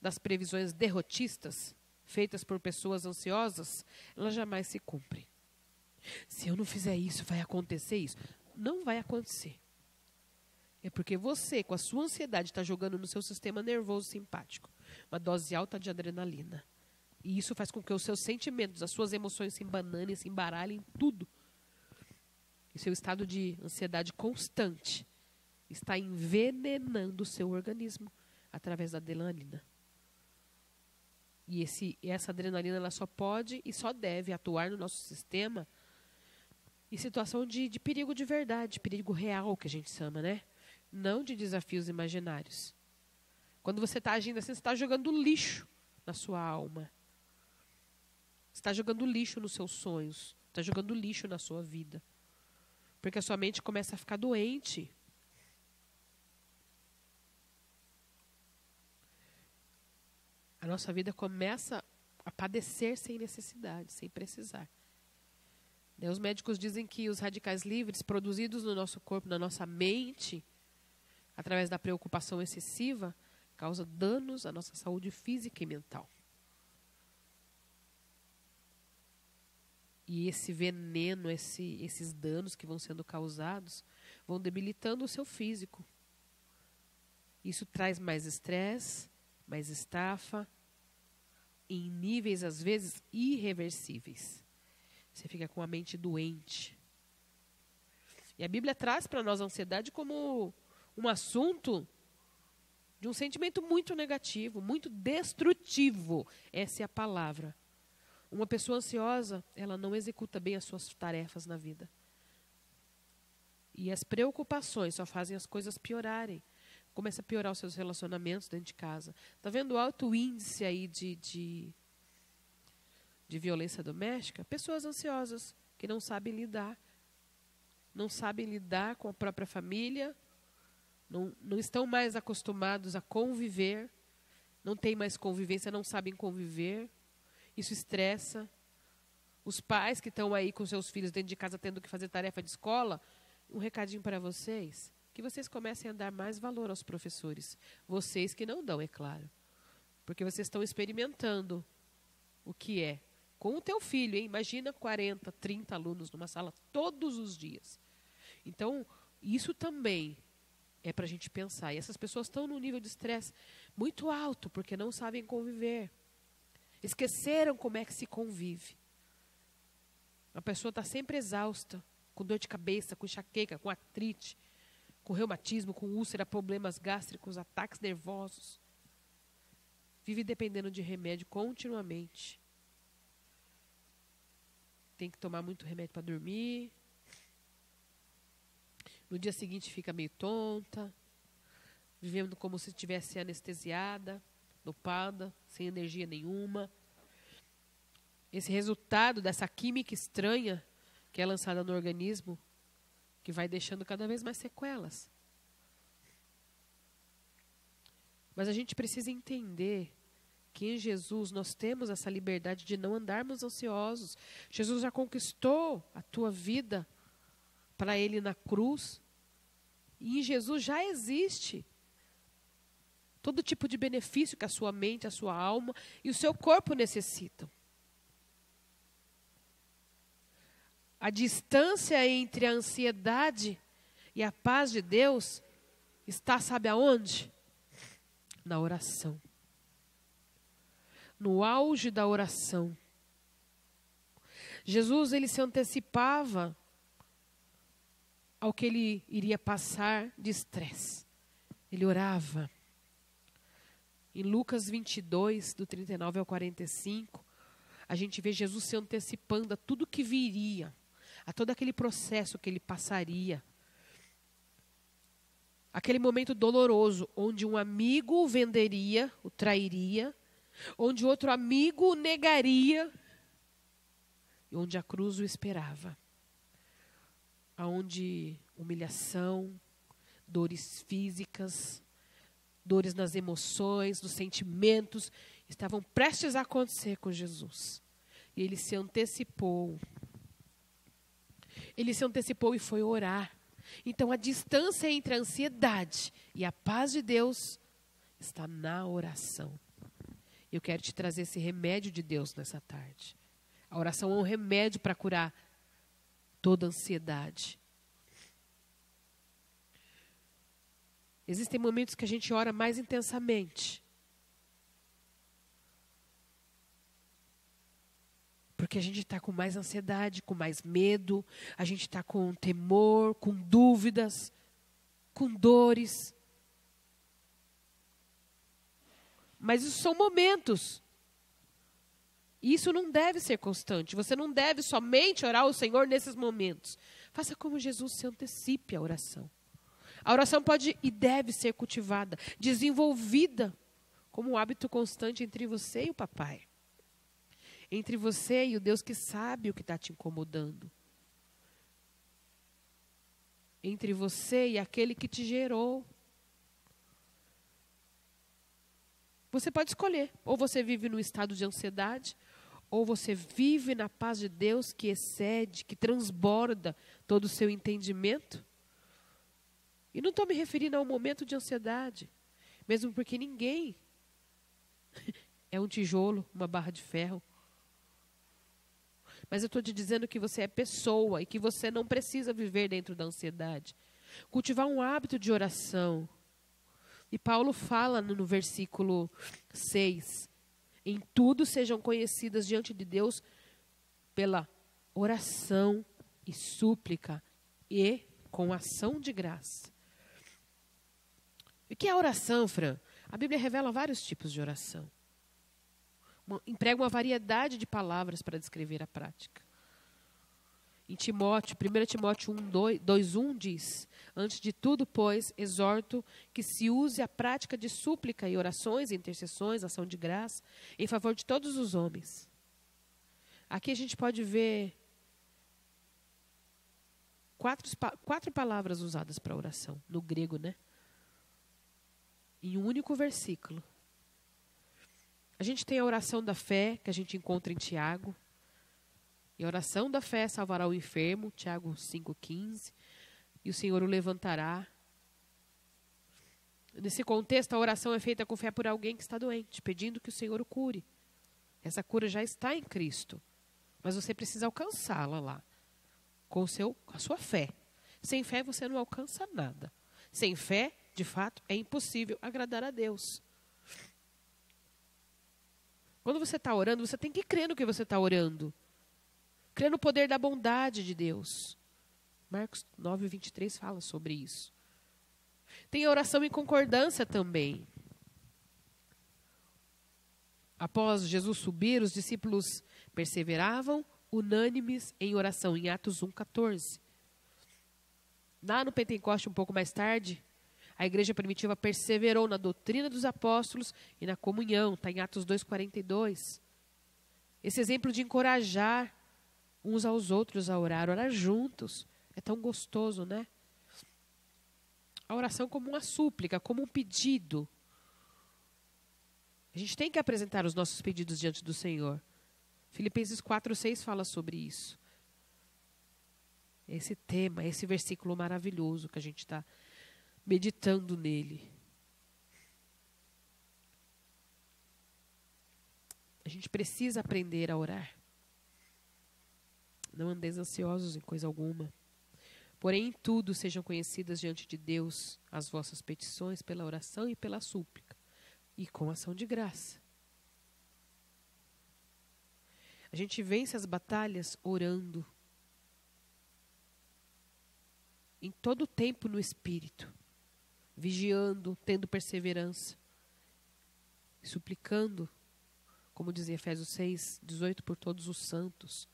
das previsões derrotistas feitas por pessoas ansiosas, elas jamais se cumprem. Se eu não fizer isso, vai acontecer isso. Não vai acontecer. É porque você, com a sua ansiedade, está jogando no seu sistema nervoso simpático uma dose alta de adrenalina. E isso faz com que os seus sentimentos, as suas emoções se embananem, se embaralhem, tudo. E seu estado de ansiedade constante está envenenando o seu organismo, através da adrenalina. E essa adrenalina ela só pode e só deve atuar no nosso sistema em situação de perigo de verdade, perigo real, que a gente chama, né? Não de desafios imaginários. Quando você está agindo assim, você está jogando lixo na sua alma. Você está jogando lixo nos seus sonhos. Está jogando lixo na sua vida. Porque a sua mente começa a ficar doente. A nossa vida começa a padecer sem necessidade, sem precisar. Os médicos dizem que os radicais livres produzidos no nosso corpo, na nossa mente, através da preocupação excessiva, causam danos à nossa saúde física e mental. E esse veneno, esses danos que vão sendo causados, vão debilitando o seu físico. Isso traz mais estresse, mais estafa, em níveis, às vezes, irreversíveis. Você fica com a mente doente. E a Bíblia traz para nós a ansiedade como um assunto de um sentimento muito negativo, muito destrutivo. Essa é a palavra. Uma pessoa ansiosa, ela não executa bem as suas tarefas na vida. E as preocupações só fazem as coisas piorarem. Começa a piorar os seus relacionamentos dentro de casa. Está vendo o alto índice aí de violência doméstica? Pessoas ansiosas que não sabem lidar. Não sabem lidar com a própria família. Não estão mais acostumados a conviver. Não tem mais convivência, não sabem conviver. Isso estressa. Os pais que estão aí com seus filhos dentro de casa tendo que fazer tarefa de escola, um recadinho para vocês, que vocês comecem a dar mais valor aos professores. Vocês que não dão, é claro. Porque vocês estão experimentando o que é. Com o teu filho, hein? Imagina 40, 30 alunos numa sala todos os dias. Então, isso também é para a gente pensar. E essas pessoas estão num nível de estresse muito alto, porque não sabem conviver. Esqueceram como é que se convive. A pessoa está sempre exausta, com dor de cabeça, com enxaqueca, com artrite, com reumatismo, com úlcera, problemas gástricos, ataques nervosos. Vive dependendo de remédio continuamente. Tem que tomar muito remédio para dormir. No dia seguinte fica meio tonta, vivendo como se estivesse anestesiada, dopada, sem energia nenhuma. Esse resultado dessa química estranha que é lançada no organismo, que vai deixando cada vez mais sequelas. Mas a gente precisa entender que em Jesus nós temos essa liberdade de não andarmos ansiosos. Jesus já conquistou a tua vida para Ele na cruz. E em Jesus já existe todo tipo de benefício que a sua mente, a sua alma e o seu corpo necessitam. A distância entre a ansiedade e a paz de Deus está, sabe aonde? Na oração. No auge da oração. Jesus, ele se antecipava ao que ele iria passar de estresse. Ele orava. Em Lucas 22, do 39 ao 45, a gente vê Jesus se antecipando a tudo que viria, a todo aquele processo que ele passaria. Aquele momento doloroso, onde um amigo o venderia, o trairia, onde outro amigo o negaria, e onde a cruz o esperava. Onde humilhação, dores físicas, dores nas emoções, nos sentimentos, estavam prestes a acontecer com Jesus. E ele se antecipou. Ele se antecipou e foi orar. Então, a distância entre a ansiedade e a paz de Deus está na oração. Eu quero te trazer esse remédio de Deus nessa tarde. A oração é um remédio para curar toda ansiedade. Existem momentos que a gente ora mais intensamente. Porque a gente está com mais ansiedade, com mais medo, a gente está com temor, com dúvidas, com dores. Mas isso são momentos. E isso não deve ser constante. Você não deve somente orar ao Senhor nesses momentos. Faça como Jesus, se antecipe à oração. A oração pode e deve ser cultivada, desenvolvida como um hábito constante entre você e o papai. Entre você e o Deus que sabe o que está te incomodando. Entre você e aquele que te gerou. Você pode escolher. Ou você vive num estado de ansiedade, ou você vive na paz de Deus que excede, que transborda todo o seu entendimento. E não estou me referindo a um momento de ansiedade, mesmo porque ninguém é um tijolo, uma barra de ferro. Mas eu estou te dizendo que você é pessoa e que você não precisa viver dentro da ansiedade. Cultivar um hábito de oração. E Paulo fala no versículo 6, em tudo sejam conhecidas diante de Deus pela oração e súplica e com ação de graça. O que é oração, Fran? A Bíblia revela vários tipos de oração. Emprega uma variedade de palavras para descrever a prática. Em Timóteo, 1 Timóteo 2:1 diz: antes de tudo, pois, exorto que se use a prática de súplica e orações, intercessões, ação de graça, em favor de todos os homens. Aqui a gente pode ver quatro palavras usadas para oração, no grego, né? Em um único versículo. A gente tem a oração da fé, que a gente encontra em Tiago. E a oração da fé salvará o enfermo, Tiago 5,15. E o Senhor o levantará. Nesse contexto, a oração é feita com fé por alguém que está doente, pedindo que o Senhor o cure. Essa cura já está em Cristo. Mas você precisa alcançá-la lá, com a sua fé. Sem fé, você não alcança nada. Sem fé, de fato, é impossível agradar a Deus. Quando você está orando, você tem que crer no que você está orando. Crer no poder da bondade de Deus. Marcos 9:23 fala sobre isso. Tem a oração em concordância também. Após Jesus subir, os discípulos perseveravam unânimes em oração, em Atos 1:14. Lá no Pentecoste, um pouco mais tarde, a igreja primitiva perseverou na doutrina dos apóstolos e na comunhão, está em Atos 2:42. Esse exemplo de encorajar uns aos outros a orar juntos, é tão gostoso, né? A oração como uma súplica, como um pedido. A gente tem que apresentar os nossos pedidos diante do Senhor. Filipenses 4:6 fala sobre isso. Esse tema, esse versículo maravilhoso que a gente está meditando nele. A gente precisa aprender a orar. Não andeis ansiosos em coisa alguma. Porém, em tudo sejam conhecidas diante de Deus as vossas petições pela oração e pela súplica, e com ação de graça. A gente vence as batalhas orando. Em todo o tempo no Espírito. Vigiando, tendo perseverança. Suplicando, como diz Efésios 6:18, por todos os santos.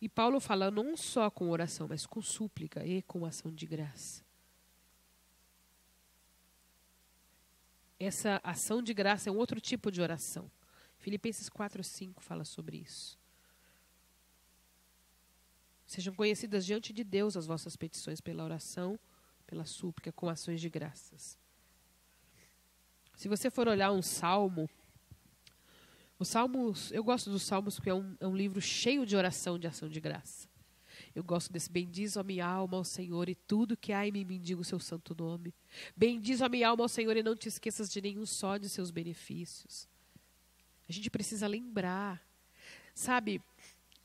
E Paulo fala não só com oração, mas com súplica e com ação de graça. Essa ação de graça é um outro tipo de oração. Filipenses 4:5 fala sobre isso. Sejam conhecidas diante de Deus as vossas petições pela oração, pela súplica, com ações de graças. Se você for olhar um salmo, os salmos, eu gosto dos salmos porque é um livro cheio de oração, de ação de graça. Eu gosto desse: bendiz a minha alma ao Senhor e tudo que há em mim bendiga o seu santo nome. Bendiz a minha alma ao Senhor e não te esqueças de nenhum só de seus benefícios. A gente precisa lembrar. Sabe,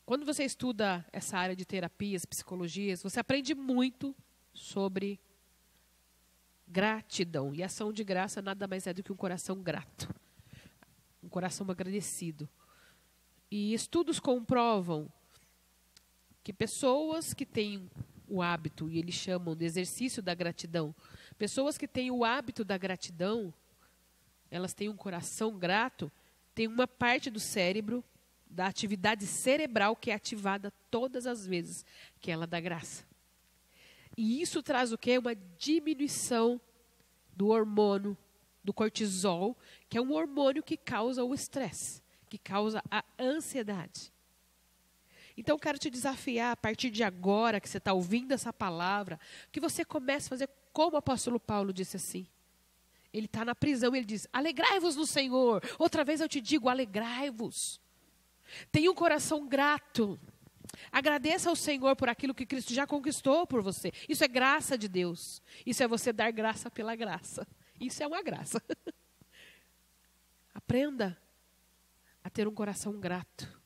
quando você estuda essa área de terapias, psicologias, você aprende muito sobre gratidão. E ação de graça nada mais é do que um coração grato. Um coração agradecido. E estudos comprovam que pessoas que têm o hábito, e eles chamam de exercício da gratidão, Pessoas que têm o hábito da gratidão, elas têm um coração grato, tem uma parte do cérebro, da atividade cerebral que é ativada todas as vezes que ela dá graça. E isso traz o quê? Uma diminuição do hormônio, do cortisol, que é um hormônio que causa o estresse, que causa a ansiedade. Então, quero te desafiar, a partir de agora, que você está ouvindo essa palavra, que você comece a fazer como o apóstolo Paulo disse assim. Ele está na prisão, ele diz, alegrai-vos no Senhor. Outra vez eu te digo, alegrai-vos. Tenha um coração grato. Agradeça ao Senhor por aquilo que Cristo já conquistou por você. Isso é graça de Deus. Isso é você dar graça pela graça. Isso é uma graça. Aprenda a ter um coração grato.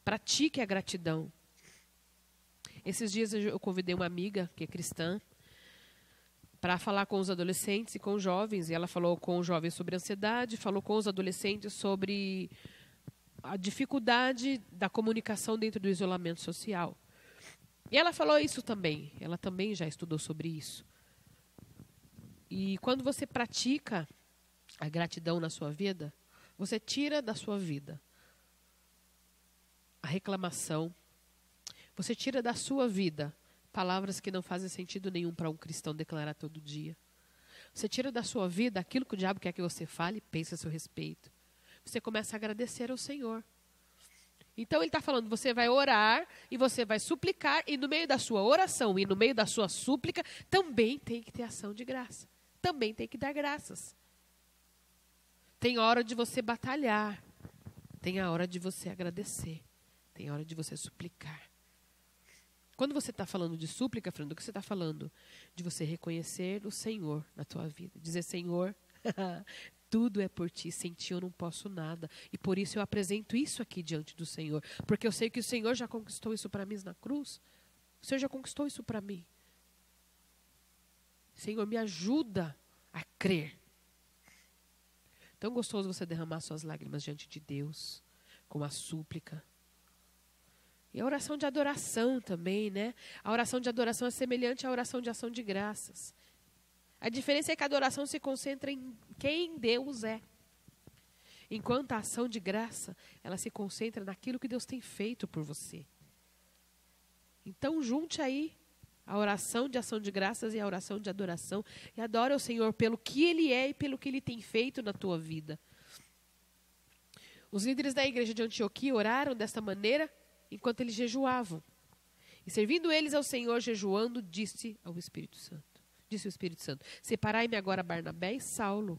Pratique a gratidão. Esses dias eu convidei uma amiga que é cristã para falar com os adolescentes e com os jovens. E ela falou com os jovens sobre ansiedade, falou com os adolescentes sobre a dificuldade da comunicação dentro do isolamento social. E ela falou isso também. Ela também já estudou sobre isso. E quando você pratica a gratidão na sua vida, você tira da sua vida a reclamação, você tira da sua vida palavras que não fazem sentido nenhum para um cristão declarar todo dia. Você tira da sua vida aquilo que o diabo quer que você fale e pense a seu respeito. Você começa a agradecer ao Senhor. Então ele está falando, você vai orar e você vai suplicar, e no meio da sua oração e no meio da sua súplica, também tem que ter ação de graça. Também tem que dar graças. Tem hora de você batalhar. Tem a hora de você agradecer. Tem hora de você suplicar. Quando você está falando de súplica, Fernando, o que você está falando? De você reconhecer o Senhor na tua vida. Dizer, Senhor, tudo é por ti, sem ti eu não posso nada. E por isso eu apresento isso aqui diante do Senhor. Porque eu sei que o Senhor já conquistou isso para mim na cruz. O Senhor já conquistou isso para mim. Senhor, me ajuda a crer. Tão gostoso você derramar suas lágrimas diante de Deus, com a súplica. E a oração de adoração também, né? A oração de adoração é semelhante à oração de ação de graças. A diferença é que a adoração se concentra em quem Deus é. Enquanto a ação de graça, ela se concentra naquilo que Deus tem feito por você. Então, junte aí a oração de ação de graças e a oração de adoração. E adora o Senhor pelo que Ele é e pelo que Ele tem feito na tua vida. Os líderes da igreja de Antioquia oraram desta maneira enquanto eles jejuavam. E servindo eles ao Senhor, jejuando, disse o Espírito Santo, separai-me agora Barnabé e Saulo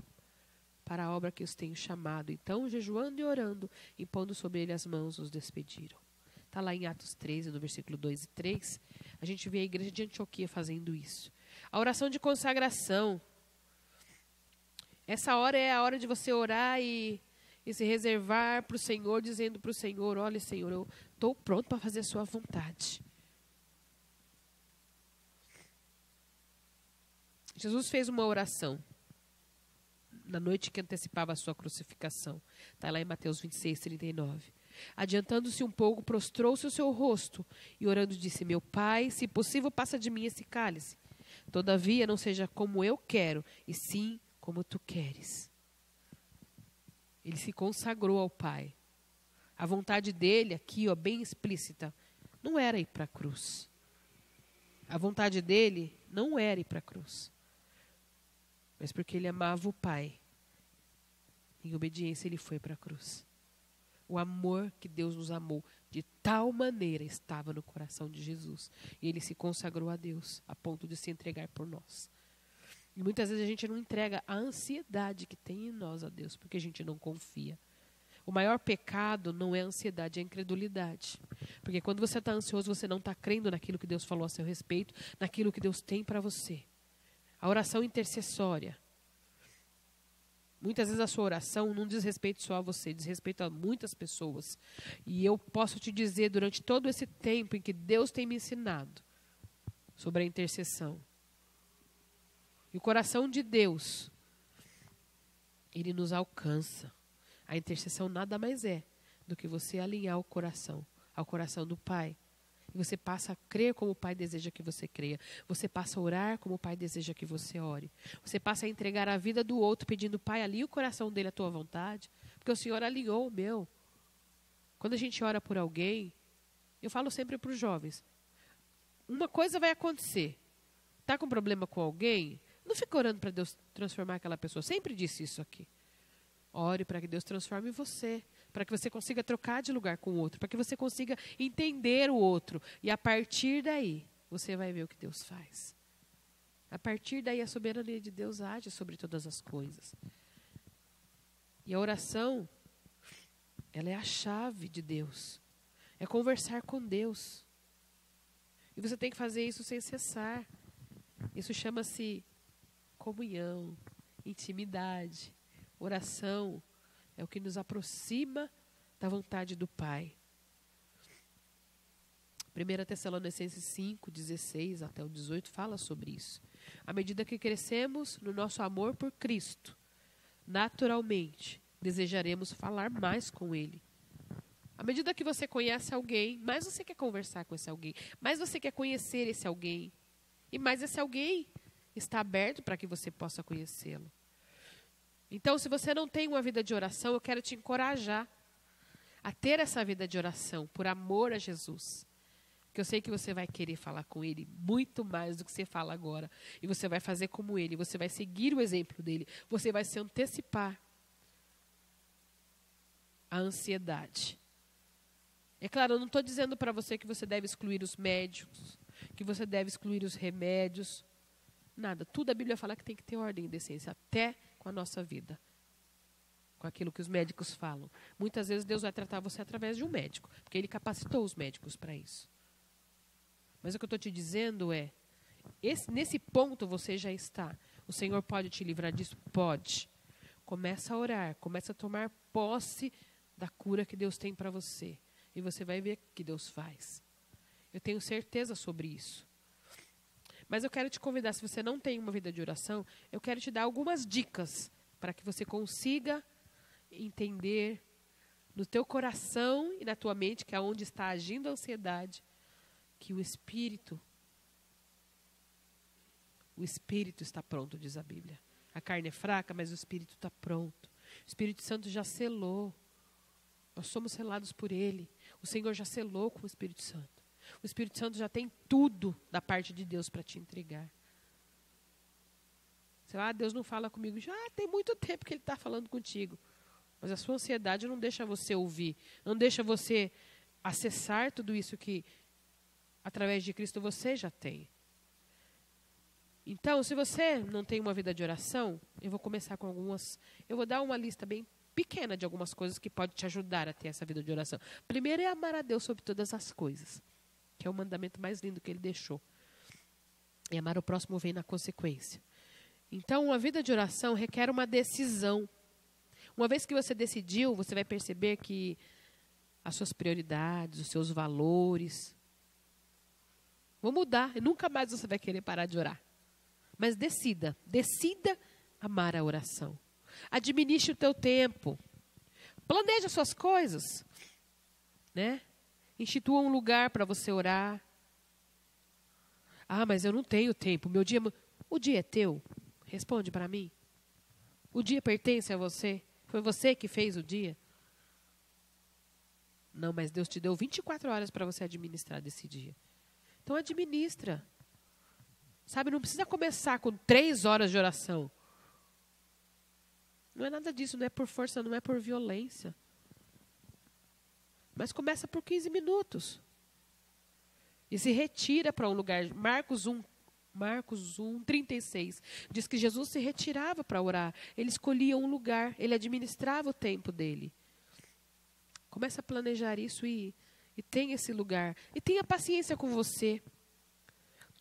para a obra que os tenho chamado. Então, jejuando e orando, impondo sobre ele as mãos, os despediram. Está lá em Atos 13, no versículo 2 e 3. A gente vê a igreja de Antioquia fazendo isso. A oração de consagração. Essa hora é a hora de você orar e se reservar para o Senhor, dizendo para o Senhor, olha, Senhor, eu estou pronto para fazer a sua vontade. Jesus fez uma oração na noite que antecipava a sua crucificação. Está lá em Mateus 26, 39. Adiantando-se um pouco, prostrou-se o seu rosto e orando disse, meu Pai, se possível, passa de mim esse cálice. Todavia, não seja como eu quero, e sim como tu queres. Ele se consagrou ao Pai. A vontade dele, aqui, bem explícita, não era ir para a cruz. A vontade dele não era ir para a cruz. Mas porque ele amava o Pai. Em obediência, ele foi para a cruz. O amor que Deus nos amou de tal maneira estava no coração de Jesus. E ele se consagrou a Deus, a ponto de se entregar por nós. E muitas vezes a gente não entrega a ansiedade que tem em nós a Deus, porque a gente não confia. O maior pecado não é a ansiedade, é a incredulidade. Porque quando você está ansioso, você não está crendo naquilo que Deus falou a seu respeito, naquilo que Deus tem para você. A oração intercessória. Muitas vezes a sua oração não diz respeito só a você, diz respeito a muitas pessoas. E eu posso te dizer, durante todo esse tempo em que Deus tem me ensinado sobre a intercessão, e o coração de Deus, ele nos alcança. A intercessão nada mais é do que você alinhar o coração ao coração do Pai E você passa a crer como o Pai deseja que você creia. Você passa a orar como o Pai deseja que você ore. Você passa a entregar a vida do outro, pedindo, Pai, alinha o coração dele à tua vontade. Porque o Senhor alinhou o meu. Quando a gente ora por alguém, eu falo sempre para os jovens, uma coisa vai acontecer. Está com problema com alguém? Não fica orando para Deus transformar aquela pessoa. Sempre disse isso aqui. Ore para que Deus transforme você. Para que você consiga trocar de lugar com o outro. Para que você consiga entender o outro. E a partir daí, você vai ver o que Deus faz. A partir daí, a soberania de Deus age sobre todas as coisas. E a oração, ela é a chave de Deus. É conversar com Deus. E você tem que fazer isso sem cessar. Isso chama-se comunhão, intimidade. Oração é o que nos aproxima da vontade do Pai. 1 Tessalonicenses 5, 16 até o 18 fala sobre isso. À medida que crescemos no nosso amor por Cristo, naturalmente desejaremos falar mais com Ele. À medida que você conhece alguém, mais você quer conversar com esse alguém, mais você quer conhecer esse alguém, e mais esse alguém está aberto para que você possa conhecê-lo. Então, se você não tem uma vida de oração, eu quero te encorajar a ter essa vida de oração, por amor a Jesus. Porque eu sei que você vai querer falar com Ele muito mais do que você fala agora. E você vai fazer como Ele, você vai seguir o exemplo dEle, você vai se antecipar à ansiedade. É claro, eu não estou dizendo para você que você deve excluir os médicos, que você deve excluir os remédios. Nada. Tudo a Bíblia fala que tem que ter ordem e decência, até com a nossa vida. Com aquilo que os médicos falam. Muitas vezes Deus vai tratar você através de um médico, porque Ele capacitou os médicos para isso. Mas o que eu estou te dizendo é, nesse ponto você já está. O Senhor pode te livrar disso? Pode. Começa a orar, começa a tomar posse da cura que Deus tem para você. E você vai ver o que Deus faz. Eu tenho certeza sobre isso. Mas eu quero te convidar, se você não tem uma vida de oração, eu quero te dar algumas dicas para que você consiga entender no teu coração e na tua mente, que é onde está agindo a ansiedade, que o Espírito está pronto, diz a Bíblia. A carne é fraca, mas o Espírito está pronto. O Espírito Santo já selou. Nós somos selados por Ele. O Senhor já selou com o Espírito Santo. O Espírito Santo já tem tudo da parte de Deus para te entregar. Sei lá, Deus não fala comigo. Já tem muito tempo que Ele está falando contigo. Mas a sua ansiedade não deixa você ouvir. Não deixa você acessar tudo isso que, através de Cristo, você já tem. Então, se você não tem uma vida de oração, eu vou começar com algumas... Eu vou dar uma lista bem pequena de algumas coisas que pode te ajudar a ter essa vida de oração. Primeiro é amar a Deus sobre todas as coisas, que é o mandamento mais lindo que Ele deixou. E amar o próximo vem na consequência. Então, uma vida de oração requer uma decisão. Uma vez que você decidiu, você vai perceber que as suas prioridades, os seus valores vão mudar. E nunca mais você vai querer parar de orar. Mas decida amar a oração. Administre o teu tempo. Planeje as suas coisas, né? Institua um lugar para você orar. Ah, mas eu não tenho tempo. O dia é teu? Responde para mim. O dia pertence a você? Foi você que fez o dia? Não, mas Deus te deu 24 horas para você administrar desse dia. Então administra. Sabe, não precisa começar com 3 horas de oração. Não é nada disso, não é por força, não é por violência. Mas começa por 15 minutos. E se retira para um lugar. Marcos 1, 36. Diz que Jesus se retirava para orar. Ele escolhia um lugar. Ele administrava o tempo dele. Começa a planejar isso e tenha esse lugar. E tenha paciência com você.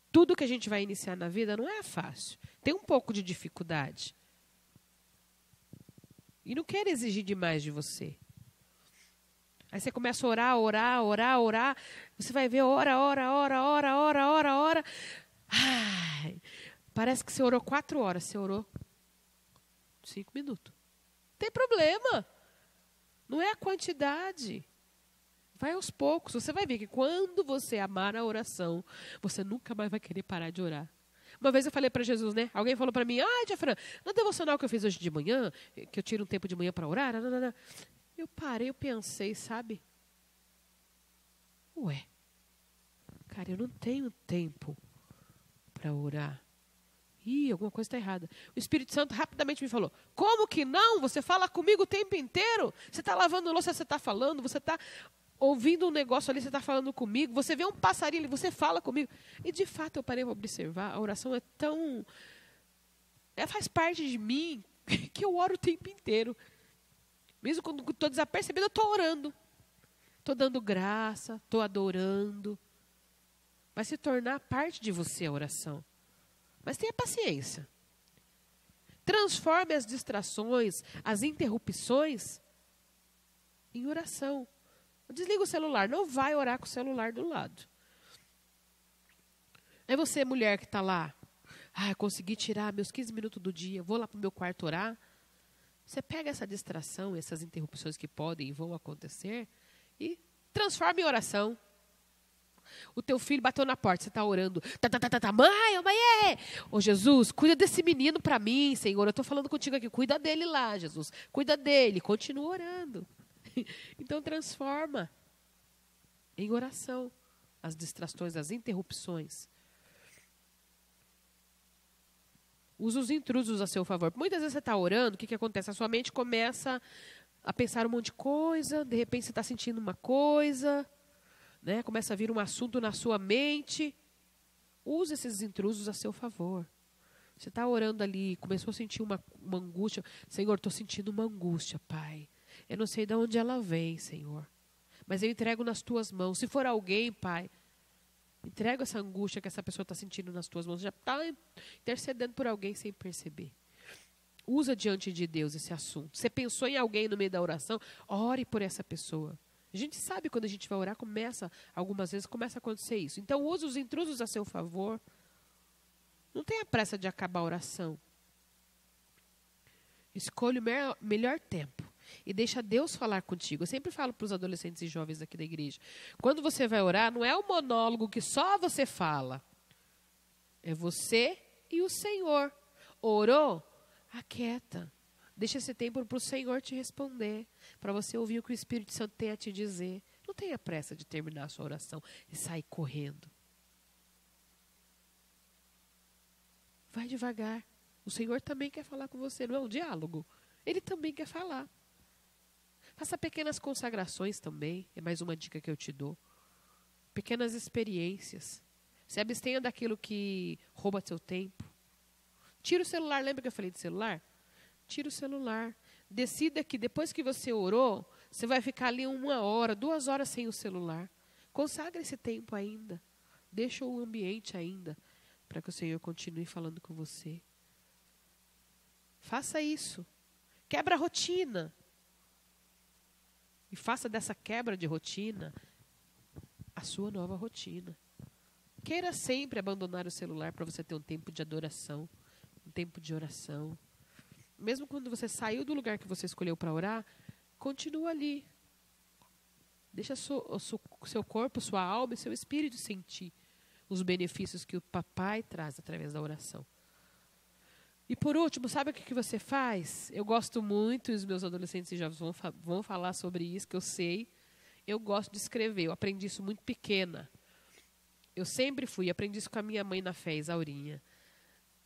Tudo que a gente vai iniciar na vida não é fácil. Tem um pouco de dificuldade. E não quer exigir demais de você. Aí você começa a orar. Você vai ver, ora. Ai, parece que você orou 4 horas. Você orou 5 minutos. Não tem problema. Não é a quantidade. Vai aos poucos. Você vai ver que quando você amar a oração, você nunca mais vai querer parar de orar. Uma vez eu falei para Jesus, né? Alguém falou para mim, tia Fran, no devocional que eu fiz hoje de manhã, que eu tiro um tempo de manhã para orar, eu parei, eu pensei, sabe? Ué, cara, eu não tenho tempo para orar. Ih, alguma coisa está errada. O Espírito Santo rapidamente me falou, como que não? Você fala comigo o tempo inteiro? Você está lavando louça, você está falando, você está ouvindo um negócio ali, você está falando comigo, você vê um passarinho ali, você fala comigo. E de fato eu parei para observar, a oração é tão... faz parte de mim que eu oro o tempo inteiro. Mesmo quando estou desapercebida, eu estou orando. Estou dando graça, estou adorando. Vai se tornar parte de você a oração. Mas tenha paciência. Transforme as distrações, as interrupções em oração. Desliga o celular, não vai orar com o celular do lado. É você, mulher, que está lá. Consegui tirar meus 15 minutos do dia, vou lá para o meu quarto orar. Você pega essa distração, essas interrupções que podem e vão acontecer e transforma em oração. O teu filho bateu na porta, você está orando. Mãe, ô Jesus, cuida desse menino para mim, Senhor. Eu estou falando contigo aqui, cuida dele lá, Jesus. Cuida dele, continua orando. Então transforma em oração as distrações, as interrupções. Usa os intrusos a seu favor. Muitas vezes você está orando, o que acontece? A sua mente começa a pensar um monte de coisa, de repente você está sentindo uma coisa, né? Começa a vir um assunto na sua mente. Use esses intrusos a seu favor. Você está orando ali, começou a sentir uma angústia. Senhor, estou sentindo uma angústia, Pai. Eu não sei de onde ela vem, Senhor. Mas eu entrego nas tuas mãos. Se for alguém, Pai, entrego essa angústia que essa pessoa está sentindo nas tuas mãos. Já está intercedendo por alguém sem perceber. Usa diante de Deus esse assunto. Você pensou em alguém no meio da oração? Ore por essa pessoa. A gente sabe quando a gente vai orar, algumas vezes começa a acontecer isso. Então use os intrusos a seu favor. Não tenha pressa de acabar a oração. Escolha o melhor tempo. E deixa Deus falar contigo. Eu sempre falo para os adolescentes e jovens aqui da igreja. Quando você vai orar, não é um monólogo que só você fala. É você e o Senhor. Orou? Aquieta. Deixa esse tempo para o Senhor te responder. Para você ouvir o que o Espírito Santo tem a te dizer. Não tenha pressa de terminar a sua oração e sair correndo. Vai devagar. O Senhor também quer falar com você. Não é um diálogo. Ele também quer falar. Faça pequenas consagrações também. É mais uma dica que eu te dou. Pequenas experiências. Se abstenha daquilo que rouba seu tempo. Tira o celular. Lembra que eu falei de celular? Tira o celular. Decida que depois que você orou, você vai ficar ali 1 hora, 2 horas sem o celular. Consagra esse tempo ainda. Deixa o ambiente ainda para que o Senhor continue falando com você. Faça isso. Quebra a rotina. E faça dessa quebra de rotina a sua nova rotina. Queira sempre abandonar o celular para você ter um tempo de adoração, um tempo de oração. Mesmo quando você saiu do lugar que você escolheu para orar, continua ali. Deixa o seu corpo, sua alma e seu espírito sentir os benefícios que o papai traz através da oração. E por último, sabe o que você faz? Eu gosto muito, e os meus adolescentes e jovens vão falar sobre isso, que eu sei. Eu gosto de escrever, eu aprendi isso muito pequena. Eu sempre aprendi isso com a minha mãe na fé, Isaurinha.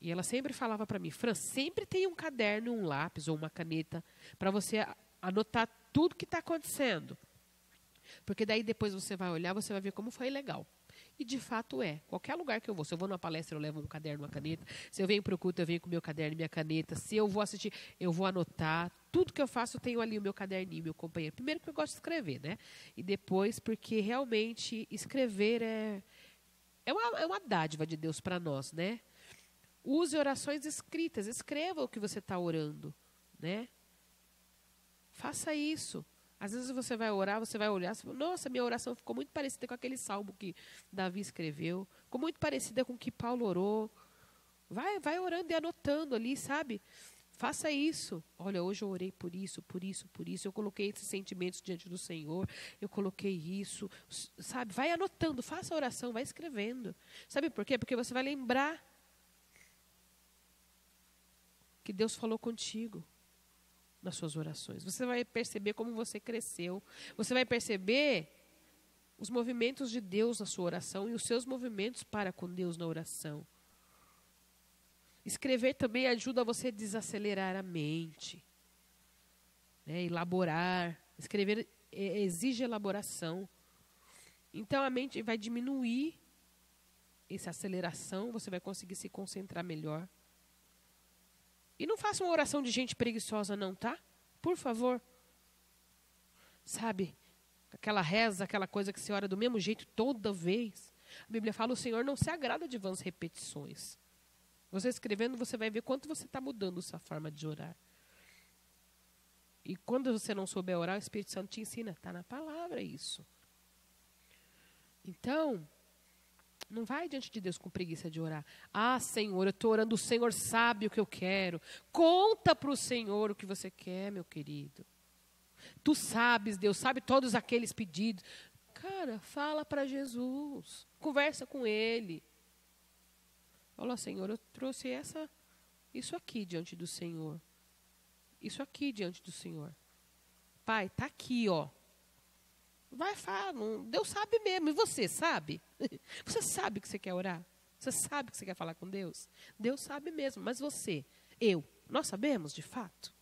E ela sempre falava para mim, Fran, sempre tem um caderno, um lápis ou uma caneta para você anotar tudo que está acontecendo. Porque daí depois você vai olhar, você vai ver como foi legal. E de fato é. Qualquer lugar que eu vou. Se eu vou numa palestra, eu levo um caderno, uma caneta. Se eu venho para o culto, eu venho com o meu caderno e minha caneta. Se eu vou assistir, eu vou anotar. Tudo que eu faço, eu tenho ali o meu caderninho, meu companheiro. Primeiro porque eu gosto de escrever, né? E depois porque realmente escrever é uma dádiva de Deus para nós, né? Use orações escritas. Escreva o que você está orando, né? Faça isso. Às vezes você vai orar, você vai olhar, você fala, nossa, minha oração ficou muito parecida com aquele salmo que Davi escreveu, ficou muito parecida com o que Paulo orou. Vai orando e anotando ali, sabe? Faça isso. Olha, hoje eu orei por isso, por isso, por isso. Eu coloquei esses sentimentos diante do Senhor. Eu coloquei isso. Sabe? Vai anotando. Faça a oração. Vai escrevendo. Sabe por quê? Porque você vai lembrar que Deus falou contigo nas suas orações. Você vai perceber como você cresceu. Você vai perceber os movimentos de Deus na sua oração e os seus movimentos para com Deus na oração. Escrever também ajuda você a desacelerar a mente, né? Elaborar. Escrever exige elaboração. Então a mente vai diminuir essa aceleração, você vai conseguir se concentrar melhor. E não faça uma oração de gente preguiçosa não, tá? Por favor. Sabe, aquela reza, aquela coisa que você ora do mesmo jeito toda vez. A Bíblia fala, o Senhor não se agrada de vãs repetições. Você escrevendo, você vai ver quanto você está mudando sua forma de orar. E quando você não souber orar, o Espírito Santo te ensina. Está na palavra isso. Então, não vai diante de Deus com preguiça de orar. Ah, Senhor, eu estou orando, o Senhor sabe o que eu quero. Conta para o Senhor o que você quer, meu querido. Tu sabes, Deus sabe todos aqueles pedidos. Cara, fala para Jesus. Conversa com Ele. Fala, Senhor, eu trouxe isso aqui diante do Senhor. Isso aqui diante do Senhor. Pai, está aqui, ó. Vai falar, Deus sabe mesmo. E você sabe? Você sabe que você quer orar? Você sabe que você quer falar com Deus? Deus sabe mesmo, mas você, nós sabemos de fato?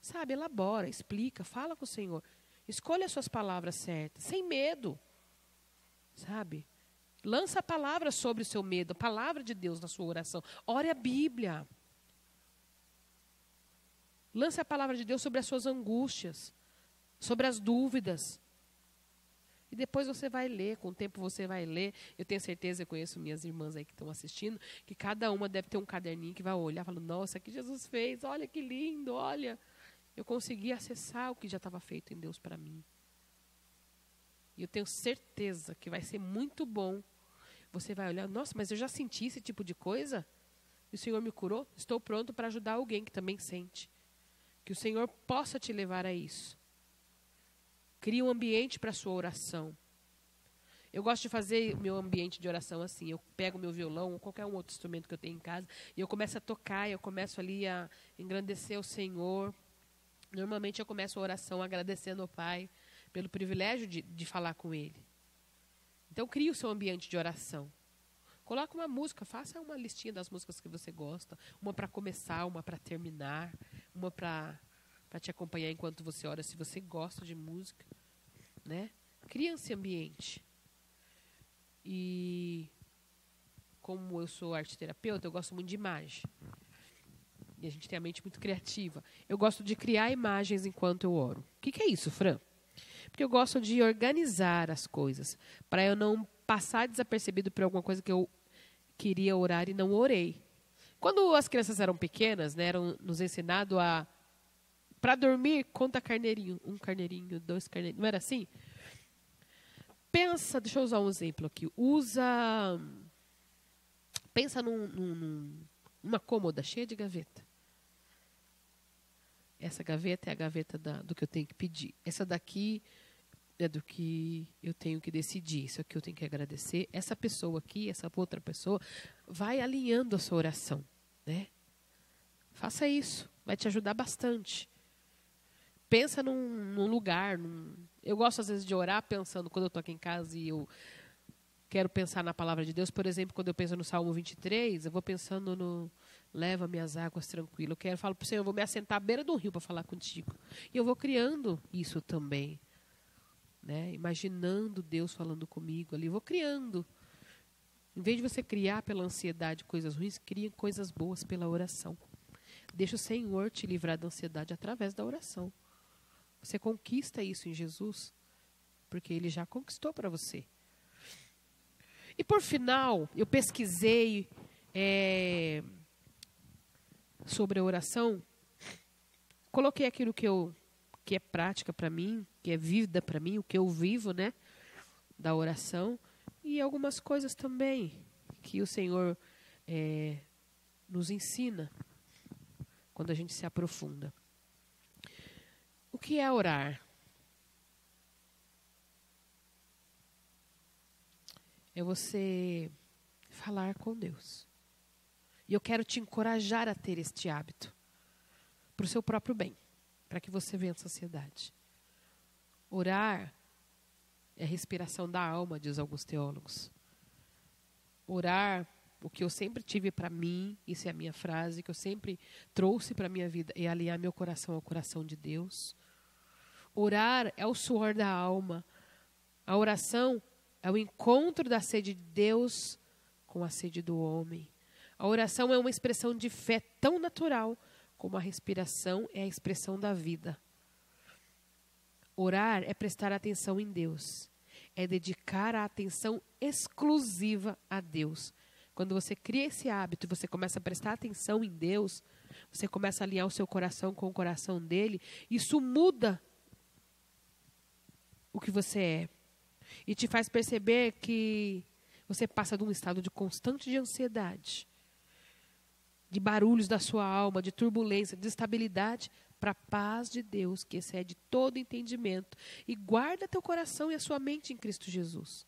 Sabe, elabora, explica, fala com o Senhor. Escolha as suas palavras certas, sem medo. Sabe? Lança a palavra sobre o seu medo, a palavra de Deus na sua oração. Ore a Bíblia. Lance a palavra de Deus sobre as suas angústias, sobre as dúvidas. E depois você vai ler, com o tempo você vai ler. Eu tenho certeza, eu conheço minhas irmãs aí que estão assistindo, que cada uma deve ter um caderninho que vai olhar e falar, nossa, que Jesus fez, olha que lindo, olha. Eu consegui acessar o que já estava feito em Deus para mim. E eu tenho certeza que vai ser muito bom. Você vai olhar, nossa, mas eu já senti esse tipo de coisa? E o Senhor me curou? Estou pronto para ajudar alguém que também sente. Que o Senhor possa te levar a isso. Crie um ambiente para a sua oração. Eu gosto de fazer meu ambiente de oração assim. Eu pego meu violão ou qualquer um outro instrumento que eu tenho em casa e eu começo a tocar, eu começo ali a engrandecer o Senhor. Normalmente eu começo a oração agradecendo ao Pai pelo privilégio de falar com Ele. Então, crie o seu ambiente de oração. Coloque uma música, faça uma listinha das músicas que você gosta. Uma para começar, uma para terminar, uma para te acompanhar enquanto você ora, se você gosta de música. Né? Crie esse ambiente. E como eu sou arte-terapeuta, eu gosto muito de imagem. E a gente tem a mente muito criativa. Eu gosto de criar imagens enquanto eu oro. O que é isso, Fran? Porque eu gosto de organizar as coisas, para eu não passar desapercebido por alguma coisa que eu queria orar e não orei. Quando as crianças eram pequenas, né, eram nos ensinado para dormir, conta carneirinho. 1 carneirinho, 2 carneirinhos. Não era assim? Pensa, deixa eu usar um exemplo aqui. Pensa numa cômoda cheia de gaveta. Essa gaveta é a gaveta do que eu tenho que pedir. Essa daqui é do que eu tenho que decidir. Isso aqui eu tenho que agradecer. Essa pessoa aqui, essa outra pessoa, vai alinhando a sua oração. Né? Faça isso. Vai te ajudar bastante. Pensa num lugar. Eu gosto, às vezes, de orar pensando, quando eu estou aqui em casa e eu quero pensar na palavra de Deus. Por exemplo, quando eu penso no Salmo 23, eu vou pensando no leva-me as águas tranquilo. Eu falo para o Senhor, eu vou me assentar à beira do rio para falar contigo. E eu vou criando isso também. Né? Imaginando Deus falando comigo ali. Eu vou criando. Em vez de você criar pela ansiedade coisas ruins, cria coisas boas pela oração. Deixa o Senhor te livrar da ansiedade através da oração. Você conquista isso em Jesus, porque Ele já conquistou para você. E por final, eu pesquisei sobre a oração, coloquei aquilo que é prática para mim, que é vida para mim, o que eu vivo, né, da oração, e algumas coisas também que o Senhor nos ensina quando a gente se aprofunda. O que é orar? É você falar com Deus. E eu quero te encorajar a ter este hábito, para o seu próprio bem, para que você vença a ansiedade. Orar é a respiração da alma, diz alguns teólogos. Orar, o que eu sempre tive para mim, isso é a minha frase, que eu sempre trouxe para a minha vida, é alinhar meu coração ao coração de Deus. Orar é o suor da alma. A oração é o encontro da sede de Deus com a sede do homem. A oração é uma expressão de fé tão natural como a respiração é a expressão da vida. Orar é prestar atenção em Deus. É dedicar a atenção exclusiva a Deus. Quando você cria esse hábito e você começa a prestar atenção em Deus, você começa a alinhar o seu coração com o coração dele, isso muda o que você é. E te faz perceber que você passa de um estado de constante de ansiedade, de barulhos da sua alma, de turbulência, de instabilidade, para a paz de Deus, que excede todo entendimento. E guarda teu coração e a sua mente em Cristo Jesus.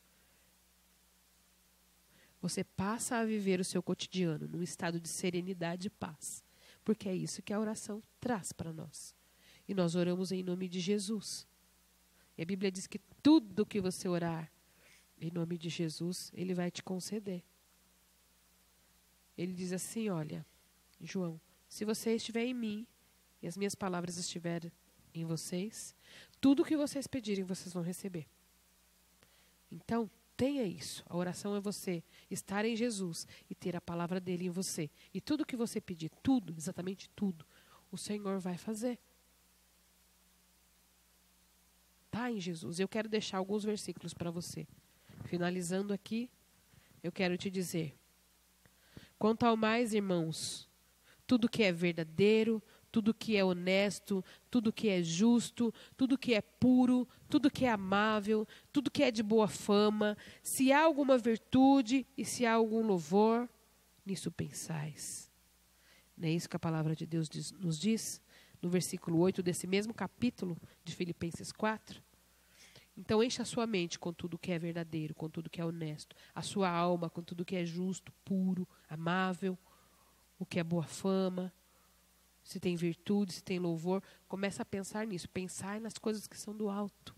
Você passa a viver o seu cotidiano num estado de serenidade e paz. Porque é isso que a oração traz para nós. E nós oramos em nome de Jesus. E a Bíblia diz que tudo que você orar em nome de Jesus, Ele vai te conceder. Ele diz assim, olha, João, se você estiver em mim e as minhas palavras estiverem em vocês, tudo que vocês pedirem, vocês vão receber. Então, tenha isso. A oração é você estar em Jesus e ter a palavra dele em você. E tudo que você pedir, tudo, exatamente tudo, o Senhor vai fazer. Está em Jesus. Eu quero deixar alguns versículos para você. Finalizando aqui, eu quero te dizer: quanto ao mais, irmãos, tudo que é verdadeiro, tudo que é honesto, tudo que é justo, tudo que é puro, tudo que é amável, tudo que é de boa fama, se há alguma virtude e se há algum louvor, nisso pensais. Não é isso que a palavra de Deus nos diz? No versículo 8 desse mesmo capítulo de Filipenses 4. Então encha a sua mente com tudo que é verdadeiro, com tudo que é honesto, a sua alma com tudo que é justo, puro, amável, o que é boa fama, se tem virtude, se tem louvor. Começa a pensar nisso, pensar nas coisas que são do alto.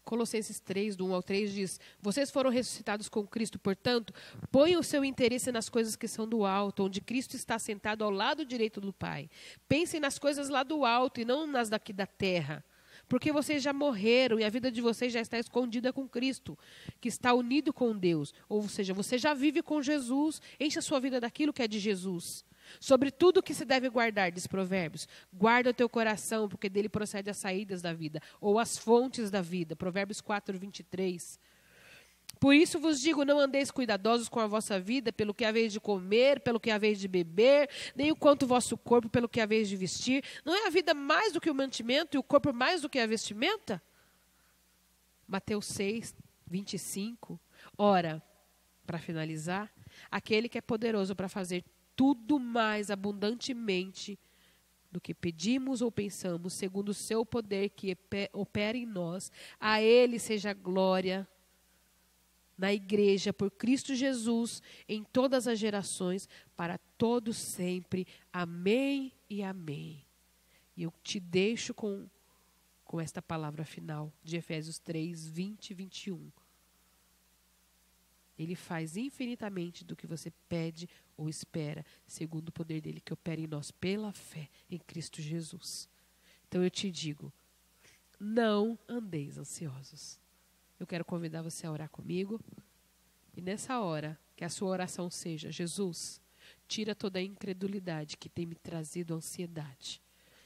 Colossenses 3, do 1 ao 3 diz: vocês foram ressuscitados com Cristo, portanto, ponham o seu interesse nas coisas que são do alto, onde Cristo está sentado ao lado direito do Pai. Pensem nas coisas lá do alto e não nas daqui da terra. Porque vocês já morreram e a vida de vocês já está escondida com Cristo, que está unido com Deus. Ou seja, você já vive com Jesus, enche a sua vida daquilo que é de Jesus. Sobre tudo que se deve guardar, diz Provérbios, guarda o teu coração, porque dele procede as saídas da vida, ou as fontes da vida. Provérbios 4, 23. Por isso vos digo, não andeis cuidadosos com a vossa vida, pelo que haveis de comer, pelo que haveis de beber, nem o quanto o vosso corpo, pelo que haveis de vestir. Não é a vida mais do que o mantimento e o corpo mais do que a vestimenta? Mateus 6, 25. Ora, para finalizar, aquele que é poderoso para fazer tudo mais abundantemente do que pedimos ou pensamos, segundo o seu poder que opera em nós, a ele seja a glória na igreja, por Cristo Jesus, em todas as gerações, para todos sempre. Amém e amém. E eu te deixo com esta palavra final de Efésios 3, 20 e 21. Ele faz infinitamente do que você pede ou espera, segundo o poder dele que opera em nós pela fé em Cristo Jesus. Então eu te digo, não andeis ansiosos. Eu quero convidar você a orar comigo. E nessa hora, que a sua oração seja: Jesus, tira toda a incredulidade que tem me trazido ansiedade.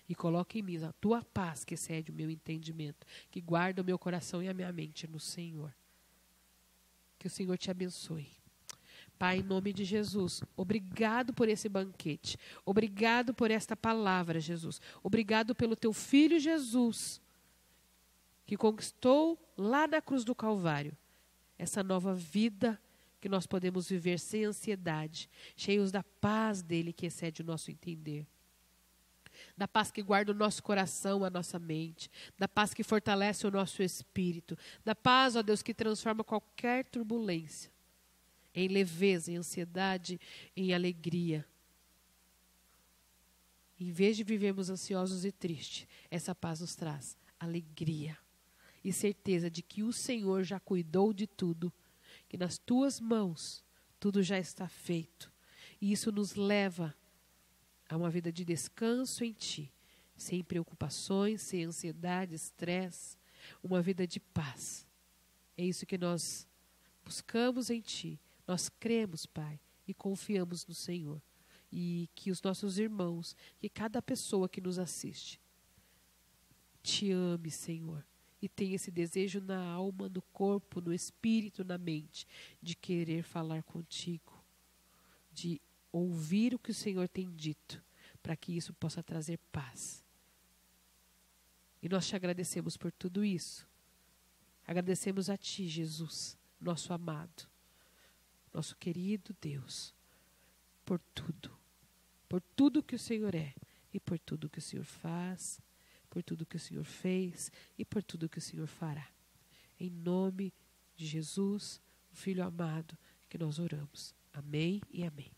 E coloca em mim a tua paz que excede o meu entendimento, que guarda o meu coração e a minha mente no Senhor. Que o Senhor te abençoe. Pai, em nome de Jesus, obrigado por esse banquete. Obrigado por esta palavra, Jesus. Obrigado pelo teu Filho Jesus, que conquistou lá na cruz do Calvário essa nova vida que nós podemos viver sem ansiedade, cheios da paz dele que excede o nosso entender. Da paz que guarda o nosso coração, a nossa mente, da paz que fortalece o nosso espírito, da paz, ó Deus, que transforma qualquer turbulência em leveza, em ansiedade, em alegria. Em vez de vivermos ansiosos e tristes, essa paz nos traz alegria e certeza de que o Senhor já cuidou de tudo, que nas tuas mãos tudo já está feito. E isso nos leva a uma vida de descanso em ti, sem preocupações, sem ansiedade, estresse, uma vida de paz. É isso que nós buscamos em ti. Nós cremos, Pai, e confiamos no Senhor. E que os nossos irmãos, que cada pessoa que nos assiste, te ame, Senhor, e tenha esse desejo na alma, no corpo, no espírito, na mente, de querer falar contigo, de ouvir o que o Senhor tem dito, para que isso possa trazer paz. E nós te agradecemos por tudo isso. Agradecemos a ti, Jesus, nosso amado, nosso querido Deus, por tudo que o Senhor é, e por tudo que o Senhor faz, por tudo que o Senhor fez, e por tudo que o Senhor fará. Em nome de Jesus, o Filho amado, que nós oramos. Amém e amém.